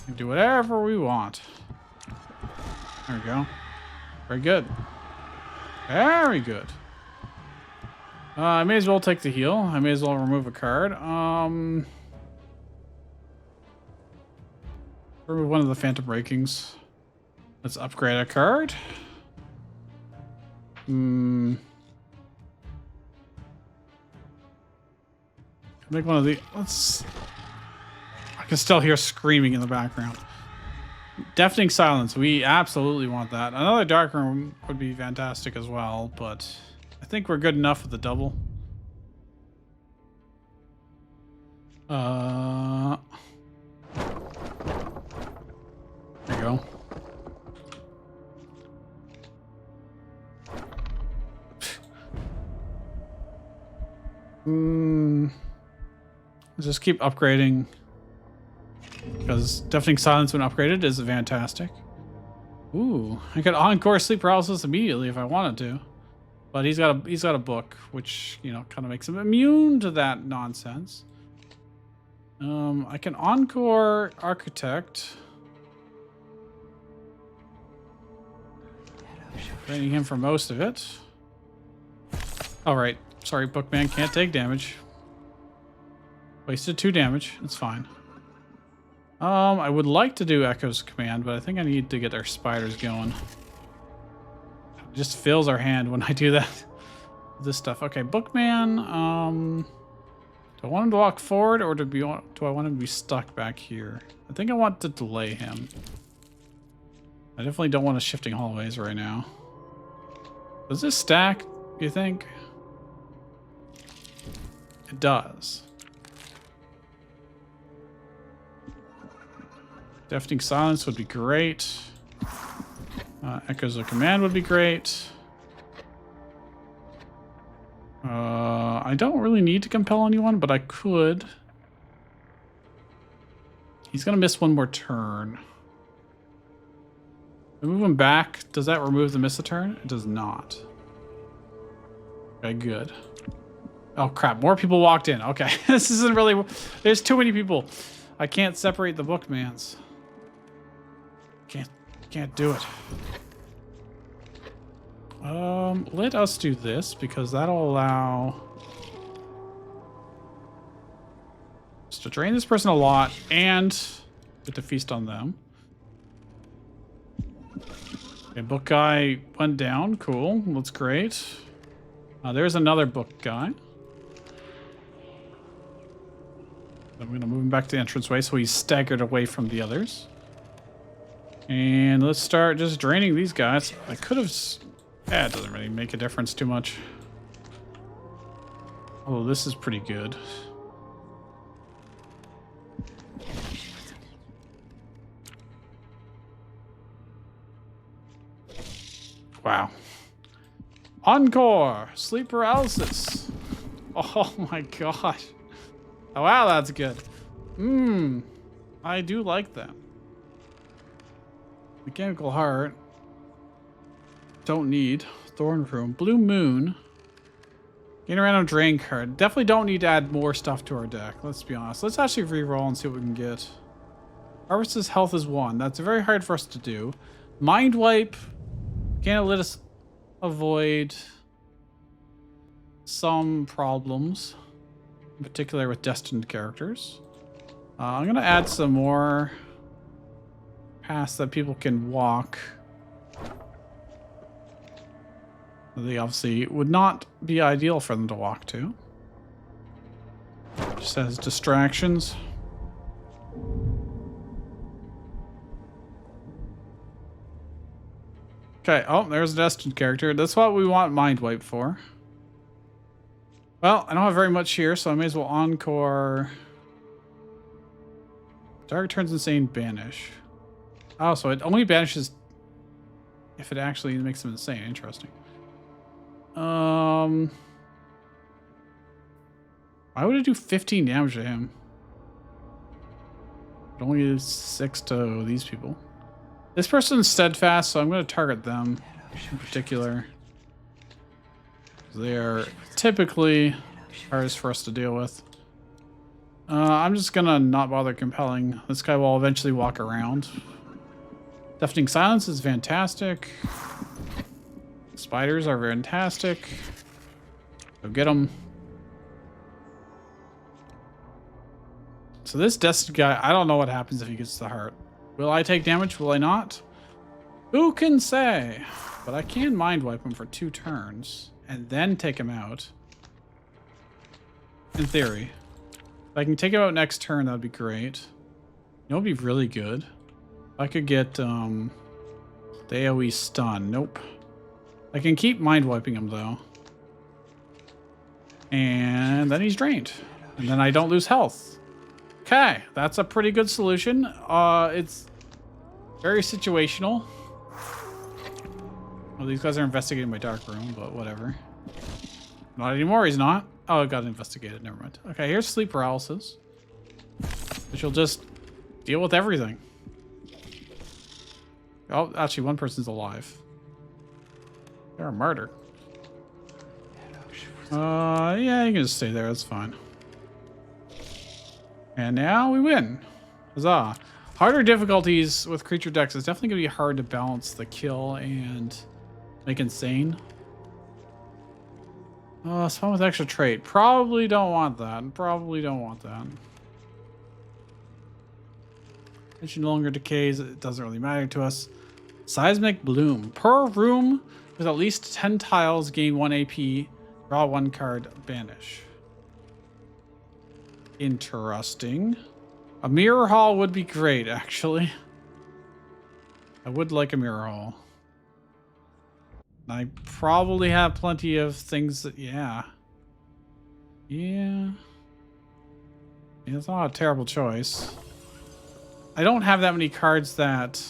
can do whatever we want. There we go. Very good. Very good. I may as well take the heal. I may as well remove a card. Remove one of the Phantom Breakings. Let's upgrade a card. Make one of the... Let's... I can still hear screaming in the background. Deafening Silence. We absolutely want that. Another Dark Room would be fantastic as well, but I think we're good enough with the double. There you go. Just keep upgrading, because Deafening Silence when upgraded is fantastic. Ooh, I could encore sleep paralysis immediately if I wanted to, but he's got a book, which, you know, kind of makes him immune to that nonsense. I can encore Architect. Draining him for most of it. Alright. Sorry, Bookman can't take damage. Wasted 2 damage. It's fine. I would like to do Echo's command, but I think I need to get our spiders going. It just fills our hand when I do that. This stuff. Okay, Bookman. Do I want him to walk forward, or do I want him to be stuck back here? I think I want to delay him. I definitely don't want us shifting hallways right now. Does this stack, do you think? It does. Deafening silence would be great. Echoes of command would be great. I don't really need to compel anyone, but I could. He's going to miss one more turn. I move him back. Does that remove the miss a turn? It does not. Okay, good. Oh, crap. More people walked in. Okay. This isn't really... There's too many people. I can't separate the bookmans. Can't do it. Let us do this, because that'll allow us to drain this person a lot and get to feast on them. Okay, book guy went down. Cool. That's great. There's another book guy. I'm going to move him back to the entranceway so he's staggered away from the others. And let's start just draining these guys. I could have... it doesn't really make a difference too much. Although this is pretty good. Wow. Encore! Sleep paralysis. Oh my gosh. Oh, wow, that's good. I do like that. Mechanical Heart. Don't need. Thorn Room. Blue Moon. Gain a random drain card. Definitely don't need to add more stuff to our deck. Let's be honest. Let's actually re-roll and see what we can get. Harvest's health is 1. That's very hard for us to do. Mind Wipe. Can't let us avoid some problems. In particular with Destined characters. I'm going to add some more paths that people can walk. They obviously would not be ideal for them to walk to. Just as distractions. Okay, oh, there's a Destined character. That's what we want Mind Wipe for. Well, I don't have very much here, so I may as well encore. Target turns insane, banish. Oh, so it only banishes if it actually makes them insane. Interesting. Why would it do 15 damage to him? It only is 6 to these people. This person's steadfast, so I'm going to target them in particular. They are typically hardest for us to deal with. I'm just going to not bother compelling. This guy will eventually walk around. Deafening silence is fantastic. Spiders are fantastic. Go get them. So this Destined guy, I don't know what happens if he gets the heart. Will I take damage? Will I not? Who can say? But I can Mind Wipe him for 2 turns and then take him out. In theory. If I can take him out next turn, that'd be great. You know, it'd be really good. I could get the AoE stun. Nope. I can keep Mind Wiping him though. And then he's drained. And then I don't lose health. Okay, that's a pretty good solution. It's very situational. Well, these guys are investigating my dark room, but whatever. Not anymore, he's not. Oh, it got investigated, never mind. Okay, here's sleep paralysis. Which will just deal with everything. Oh, actually, one person's alive. They're a martyr. Yeah, you can just stay there, that's fine. And now we win. Huzzah. Harder difficulties with creature decks is definitely going to be hard to balance the kill and Make insane. Someone with extra trait. Probably don't want that. Probably don't want that. It no longer decays. It doesn't really matter to us. Seismic bloom. Per room with at least 10 tiles, gain 1 AP. Draw 1 card. Banish. Interesting. A mirror hall would be great, actually. I would like a mirror hall. I probably have plenty of things that, yeah. It's not a terrible choice. I don't have that many cards that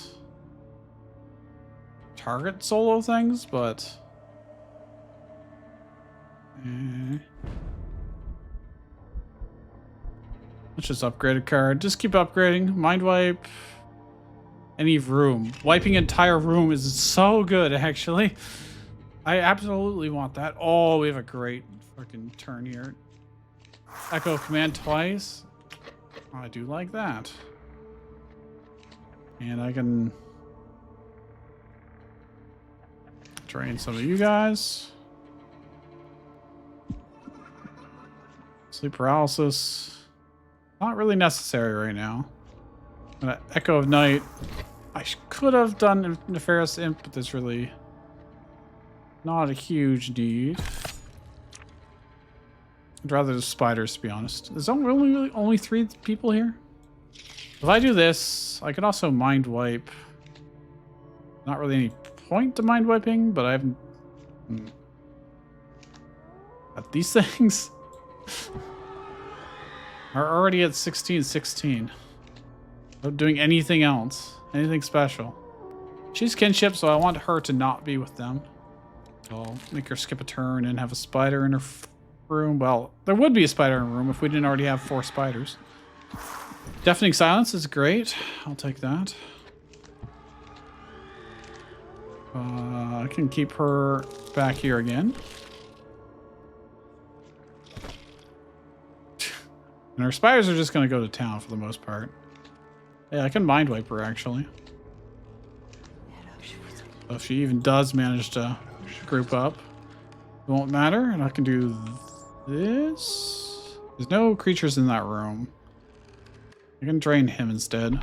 target solo things, but... Let's just upgrade a card. Just keep upgrading. Mind wipe. Any room. Wiping entire room is so good, actually. I absolutely want that. Oh, we have a great fucking turn here. Echo command twice. Oh, I do like that. And I can drain some of you guys. Sleep paralysis. Not really necessary right now. Echo of Night. I could have done Nefarious Imp, but there's really not a huge need. I'd rather the spiders, to be honest. There's only 3 people here. If I do this, I could also mind wipe. Not really any point to mind wiping, but I haven't. But these things are already at 16-16. Not doing anything else. Anything special. She's kinship, so I want her to not be with them. I'll make her skip a turn and have a spider in her room. Well, there would be a spider in her room if we didn't already have 4 spiders. Deafening silence is great. I'll take that. I can keep her back here again. And our spiders are just going to go to town for the most part. Yeah, I can mind wipe her, actually. So if she even does manage to group up, it won't matter. And I can do this. There's no creatures in that room. I can drain him instead.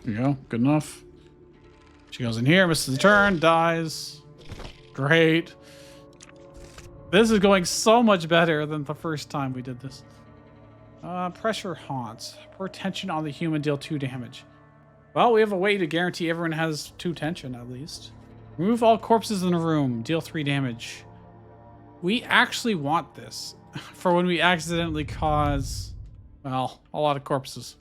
There you go. Good enough. She goes in here, misses the turn, dies. Great. This is going so much better than the first time we did this. Pressure haunts. Pour tension on the human, deal 2 damage. Well, we have a way to guarantee everyone has 2 tension at least. Remove all corpses in the room, deal 3 damage. We actually want this for when we accidentally cause, well, a lot of corpses.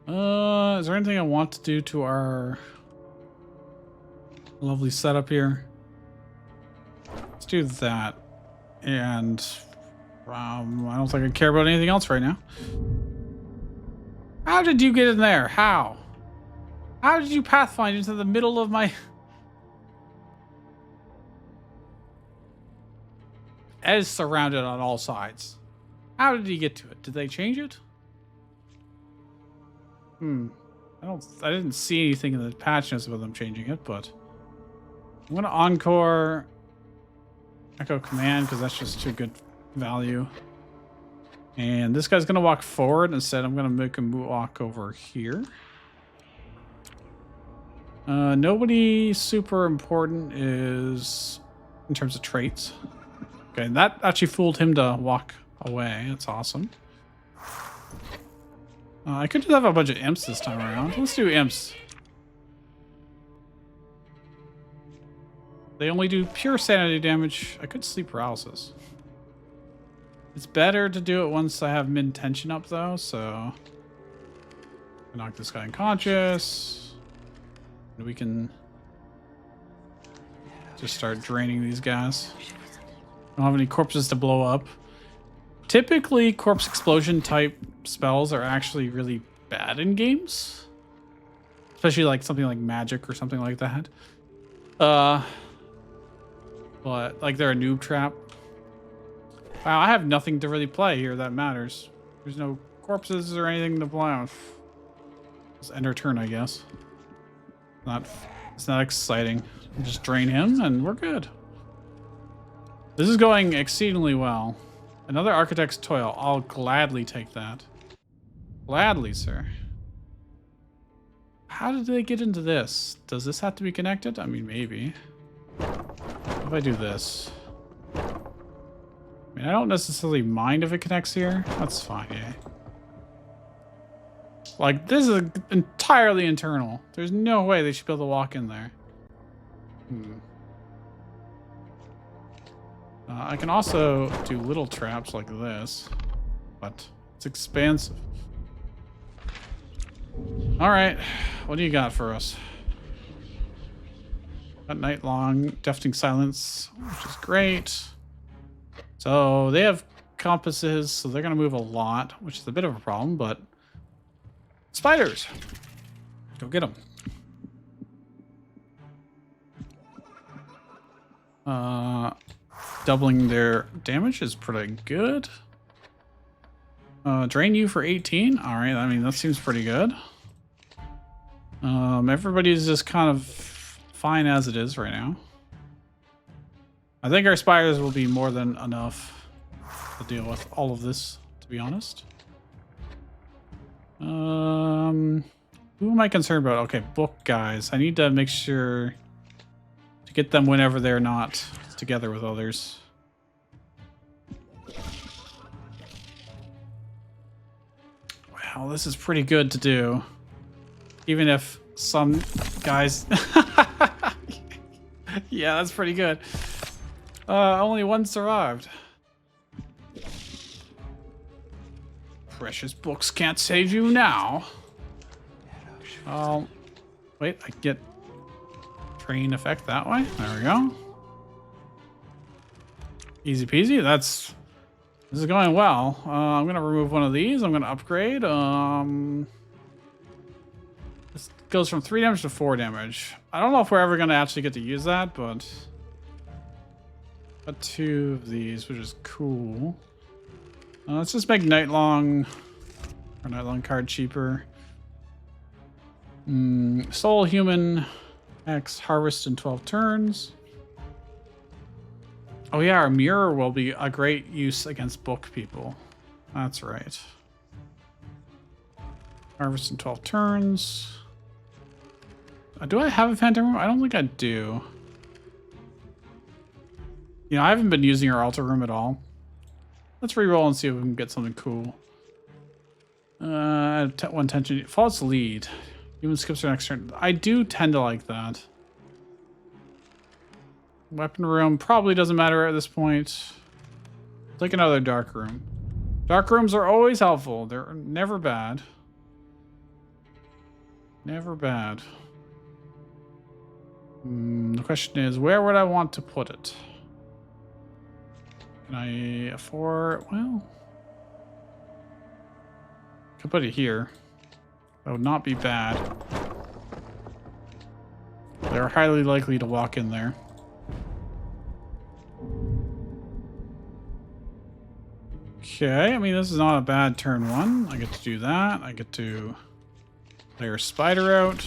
Is there anything I want to do to our lovely setup here? Let's do that. And I don't think I care about anything else right now. How did you get in there? How? How did you pathfind into the middle of my... Ed is surrounded on all sides. How did he get to it? Did they change it? I didn't see anything in the patch notes about them changing it, but I'm gonna encore Echo Command because that's just too good value. And this guy's gonna walk forward instead. I'm gonna make him walk over here. Nobody super important is in terms of traits. Okay, that actually fooled him to walk away. That's awesome. I could just have a bunch of imps this time around. Let's do imps. They only do pure sanity damage. I could sleep paralysis. It's better to do it once I have min tension up though, so knock this guy unconscious. And we can just start draining these guys. I don't have any corpses to blow up. Typically, corpse explosion type spells are actually really bad in games. Especially like something like magic or something like that. But like they're a noob trap. Wow, I have nothing to really play here that matters. There's no corpses or anything to play with. Just end our turn, I guess. It's not exciting. Just drain him and we're good. This is going exceedingly well. Another architect's toil. I'll gladly take that. Gladly, sir. How did they get into this? Does this have to be connected? I mean, maybe. If I do this. I mean, I don't necessarily mind if it connects here. That's fine, yeah. Like, this is entirely internal. There's no way they should be able to walk in there. I can also do little traps like this, but it's expansive. All right, what do you got for us? Got night long, deafening silence, which is great. So they have compasses, so they're gonna move a lot, which is a bit of a problem, but spiders, go get them. Doubling their damage is pretty good. Drain you for 18. All right, I mean, that seems pretty good. Everybody's just kind of fine as it is right now. I think our spiders will be more than enough to deal with all of this, to be honest. Who am I concerned about? Okay, book guys. I need to make sure to get them whenever they're not together with others. Wow, this is pretty good to do. Even if some guys... Yeah, that's pretty good. Only one survived. Precious books can't save you now. Oh, wait, I get train effect that way. There we go. Easy peasy. This is going well. I'm gonna remove one of these. I'm gonna upgrade. This goes from 3 damage to 4 damage. I don't know if we're ever gonna actually get to use that, but got 2 of these, which is cool. Let's just make Nightlong card cheaper. Soul Human X harvest in 12 turns. Oh yeah, our mirror will be a great use against book people. That's right. Harvest in 12 turns. Do I have a phantom room? I don't think I do. You know, I haven't been using our altar room at all. Let's reroll and see if we can get something cool. 1 tension. False lead. Human skips their next turn. I do tend to like that. Weapon room probably doesn't matter at this point. Take another dark room. Dark rooms are always helpful. They're never bad. Never bad. The question is, where would I want to put it? Can I afford... Well... Could put it here. That would not be bad. They're highly likely to walk in there. Okay, I mean, this is not a bad turn 1. I get to do that. I get to lay our spider out.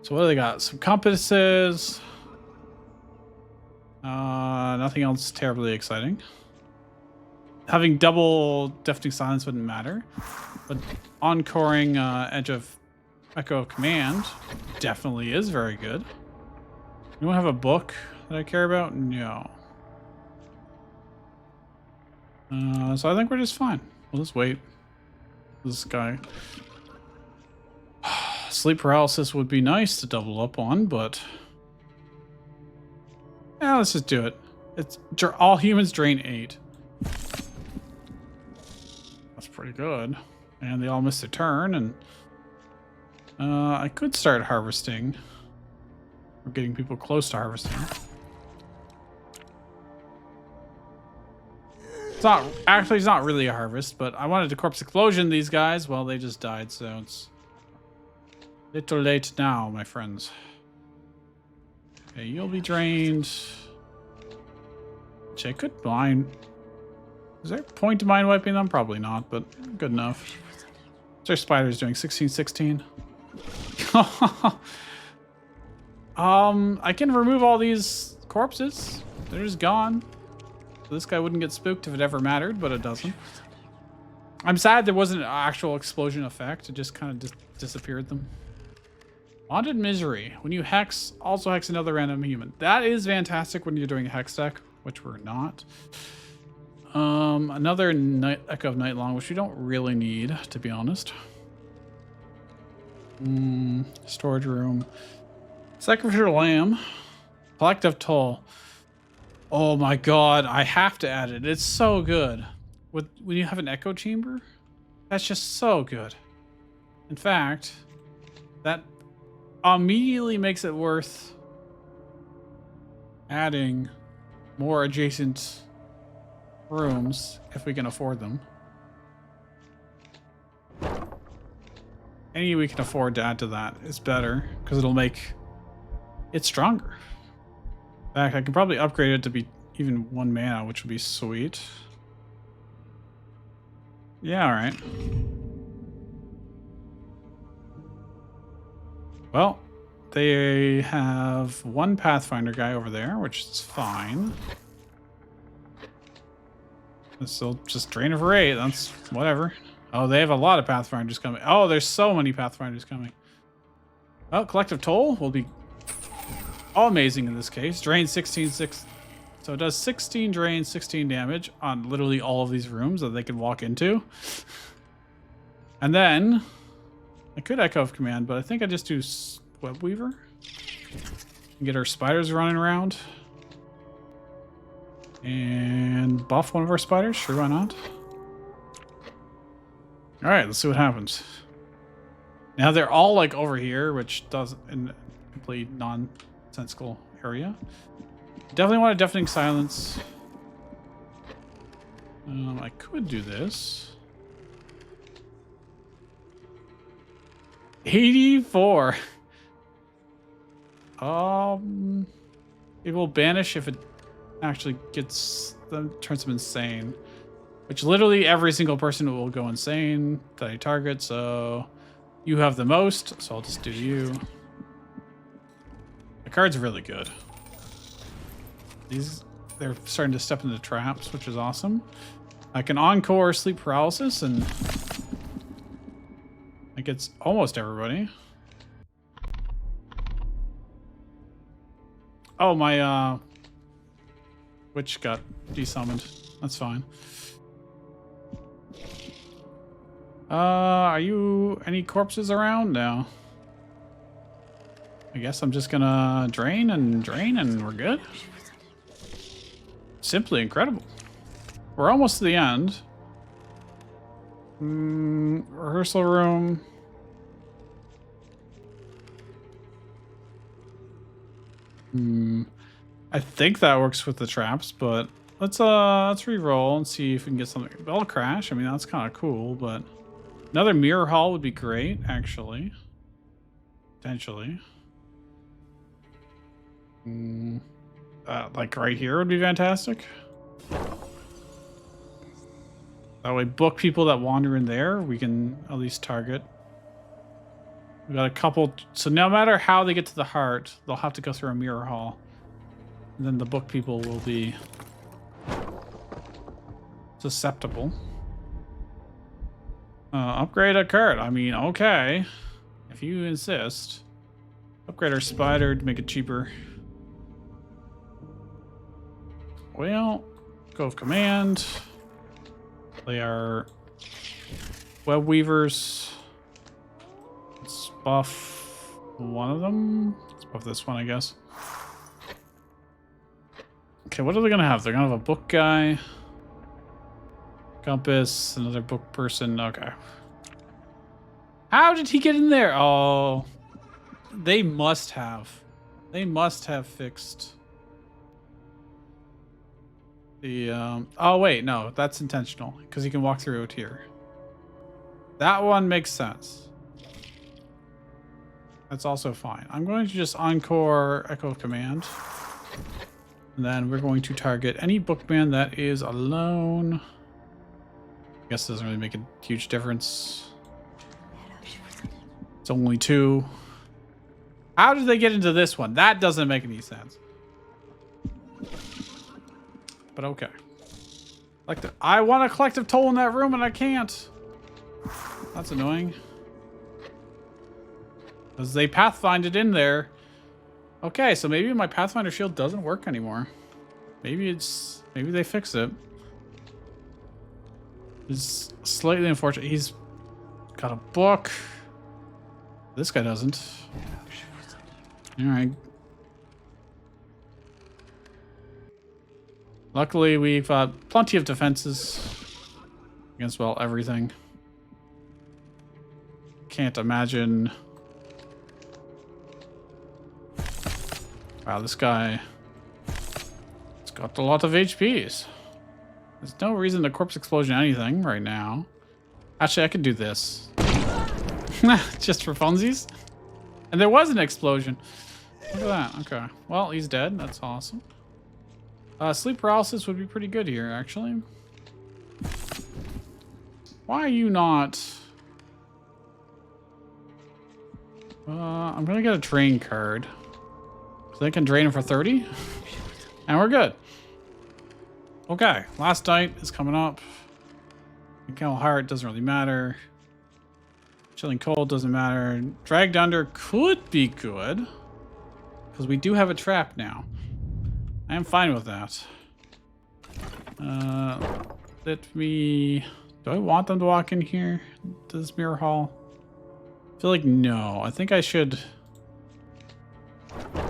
So what do they got? Some compasses. Nothing else terribly exciting. Having double deafening silence wouldn't matter, but encoring Edge of Echo of Command definitely is very good. You don't have a book that I care about? No. So I think we're just fine. We'll just wait. This guy. Sleep paralysis would be nice to double up on, but yeah, let's just do it. It's all humans drain 8. That's pretty good. And they all missed their turn, and I could start harvesting. We're getting people close to harvesting. It's not really a harvest, but I wanted to corpse explosion these guys. Well, they just died, so it's a little late now, my friends. Okay, you'll be drained. Which I could mine. Is there a point to mine wiping them? Probably not, but good enough. What's our spiders doing? 16, 16. I can remove all these corpses. They're just gone. So this guy wouldn't get spooked if it ever mattered, but it doesn't. I'm sad there wasn't an actual explosion effect. It just kind of disappeared them. Haunted Misery. When you hex, also hex another random human. That is fantastic when you're doing a hex deck, which we're not. Another Echo of Nightlong, which we don't really need, to be honest. Storage room. Sacrificial Lamb. Collective Toll. Oh my god, I have to add it. It's so good. When you have an echo chamber, that's just so good. In fact, that immediately makes it worth adding more adjacent rooms if we can afford them. Any we can afford to add to that is better because it'll make it stronger. In fact, I can probably upgrade it to be even 1 mana, which would be sweet. Yeah, all right. Well, they have 1 Pathfinder guy over there, which is fine. This will just drain it for 8. That's whatever. Oh, they have a lot of Pathfinders coming. Oh, there's so many Pathfinders coming. Well, Collective Toll will be amazing in this case. Drain 16/6. So it does 16 drain, 16 damage on literally all of these rooms that they can walk into. And then I could Echo of Command, but I think I just do Web Weaver. And get our spiders running around. And buff one of our spiders. Sure, why not? All right, let's see what happens. Now they're all like over here, which does in a complete nonsensical area. Definitely want a Deafening Silence. I could do this. 84. It will banish if it actually turns them insane. Which literally every single person will go insane that I target, so you have the most, so I'll just do you. The card's really good. They're starting to step into traps, which is awesome. I can encore Sleep Paralysis, and it gets almost everybody. Oh, my witch got desummoned. That's fine. Are you any corpses around? No. I guess I'm just gonna drain and we're good. Simply incredible. We're almost to the end. Rehearsal room. I think that works with the traps, but let's re-roll and see if we can get something. Bell Crash. I mean, that's kind of cool, but another Mirror Hall would be great, actually. Potentially. Like right here would be fantastic. That way, book people that wander in there, we can at least target. We got a couple, so no matter how they get to the heart, they'll have to go through a Mirror Hall. And then the book people will be susceptible. Upgrade a card. I mean, okay. If you insist. Upgrade our spider to make it cheaper. Well, go of command. They are web weavers. Let's buff one of them. Let's buff this one, I guess. Okay, what are they gonna have? They're gonna have a book guy. Compass, another book person. Okay. How did he get in there? Oh, they must have. They must have fixed the oh wait, no, that's intentional because he can walk through it here. That one makes sense. That's also fine. I'm going to just encore Echo of Command. And then we're going to target any bookman that is alone. I guess it doesn't really make a huge difference. It's only 2. How did they get into this one? That doesn't make any sense. But okay. Like I want a collective toll in that room and I can't. That's annoying. Because they pathfinded in there. Okay, so maybe my Pathfinder shield doesn't work anymore. Maybe they fix it. It's slightly unfortunate. He's got a book. This guy doesn't. Alright. Luckily, we've got plenty of defenses against, well, everything. Can't imagine. Wow, this guy has got a lot of HPs. There's no reason to corpse explosion anything right now. Actually, I could do this. Just for funsies. And there was an explosion. Look at that. Okay. Well, he's dead. That's awesome. Sleep paralysis would be pretty good here, actually. Why are you not... I'm gonna get a drain card. So they can drain him for 30. And we're good. Okay. Last night is coming up. Kill Heart doesn't really matter. Chilling Cold doesn't matter. Dragged Under could be good. Because we do have a trap now. I am fine with that. Let me... Do I want them to walk in here? To this mirror hall? I feel like no. I think I should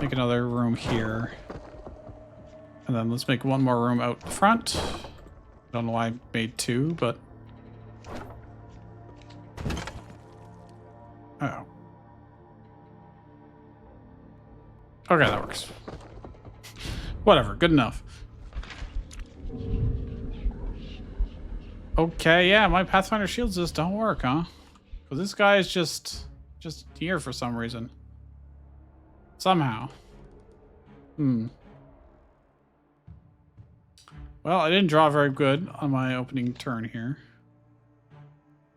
make another room here. And then let's make one more room out front. I don't know why I made 2, but... Oh. Okay, that works. Whatever, good enough. Okay, yeah, my Pathfinder shields just don't work, huh? Because this guy is just here for some reason. Somehow. Well, I didn't draw very good on my opening turn here.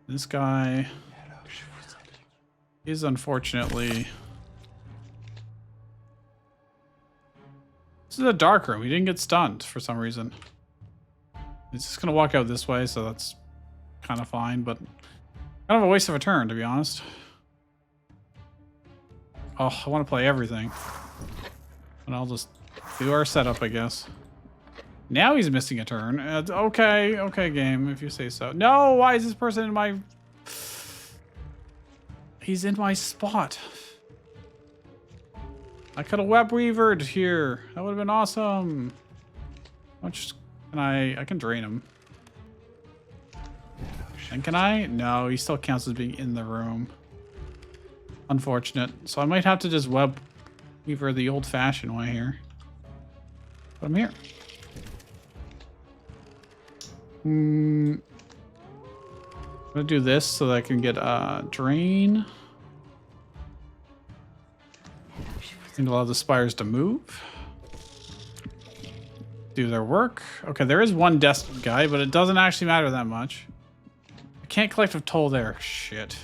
This guy is unfortunately... This is a dark room. He didn't get stunned for some reason. He's just gonna walk out this way, so that's kind of fine, but kind of a waste of a turn, to be honest. Oh, I want to play everything. And I'll just do our setup, I guess. Now he's missing a turn. Okay, game, if you say so. No, why is this person in my... He's in my spot. I could have web weavered here. That would have been awesome. How much can I can drain him. And can I? No, he still counts as being in the room. Unfortunate. So I might have to just web weaver the old-fashioned way here. But I'm here. I'm gonna do this so that I can get drain. And allow the spires to move. Do their work. Okay, there is one Destined guy, but it doesn't actually matter that much. I can't collective toll there. Shit.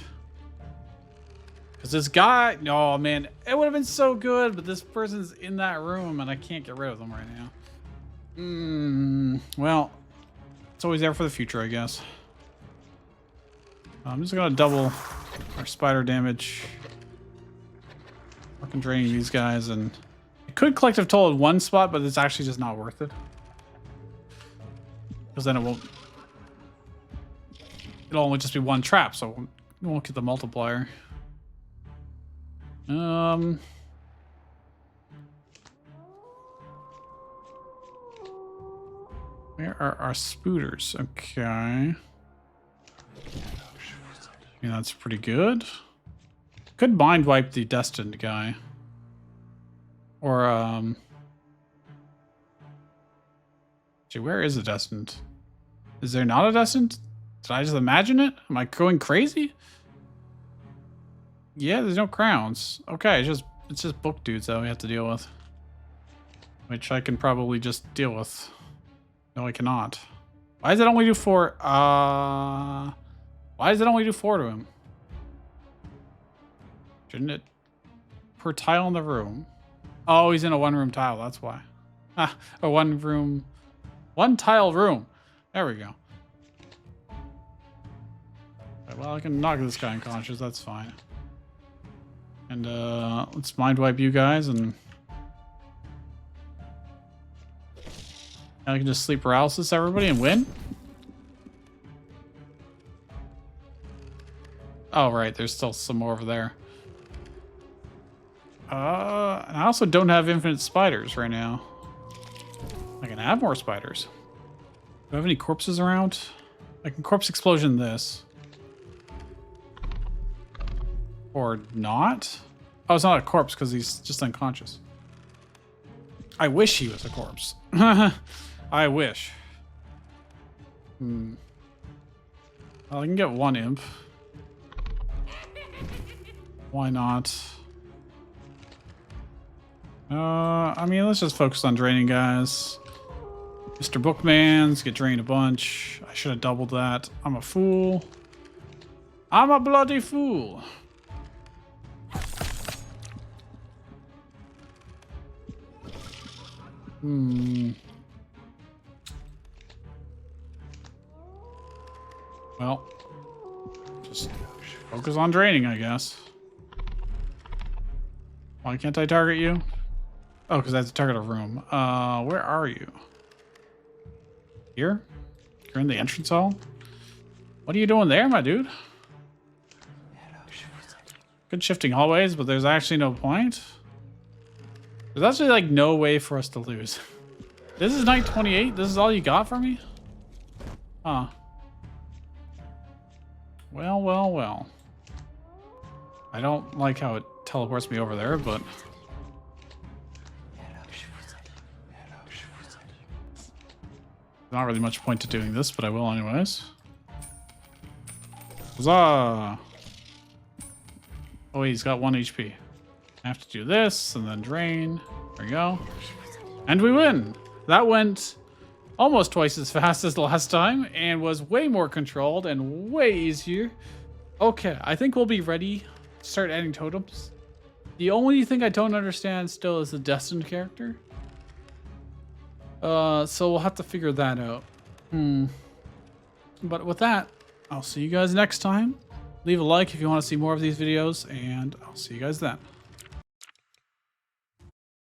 Because this guy... Oh, man. It would have been so good, but this person's in that room, and I can't get rid of them right now. Well, it's always there for the future, I guess. I'm just going to double our spider damage. Fucking draining these guys, and it could collective toll at one spot, but it's actually just not worth it. Because then it'll only just be one trap, so it won't get the multiplier. Where are our spooters? Okay. Yeah, that's pretty good. Could mind wipe the Destined guy. Or, Gee, where is the Destined? Is there not a Destined? Did I just imagine it? Am I going crazy? Yeah, there's no crowns. Okay, it's just book dudes that we have to deal with. Which I can probably just deal with. No, I cannot. Why does it only do 4? Why does it only do 4 to him? Shouldn't it? Per tile in the room. Oh, he's in a one-room tile. That's why. Ah, a one-room... One-tile room. There we go. Okay, well, I can knock this guy unconscious. That's fine. And let's mind wipe you guys and... I can just sleep paralysis everybody and win? Oh, right. There's still some more over there. And I also don't have infinite spiders right now. I can have more spiders. Do I have any corpses around? I can corpse explosion this. Or not? Oh, it's not a corpse because he's just unconscious. I wish he was a corpse. I wish. Well, I can get one imp. Why not? I mean, let's just focus on draining guys. Mr. Bookman's get drained a bunch. I should have doubled that. I'm a fool. I'm a bloody fool. Well, just focus on draining, I guess. Why can't I target you? Oh, because I have to target a room. Where are you? Here? You're in the entrance hall? What are you doing there, my dude? Good shifting hallways, but there's actually no point. There's actually, like, no way for us to lose. This is night 28? This is all you got for me? Huh. Well, well, well. I don't like how it teleports me over there, but... Not really much point to doing this, but I will anyways. Huzzah! Oh, he's got 1 HP. I have to do this, and then drain. There we go. And we win! That went almost twice as fast as the last time, and was way more controlled, and way easier. Okay, I think we'll be ready to start adding totems. The only thing I don't understand still is the Destined character. So we'll have to figure that out. But with that, I'll see you guys next time. Leave a like if you want to see more of these videos, and I'll see you guys then.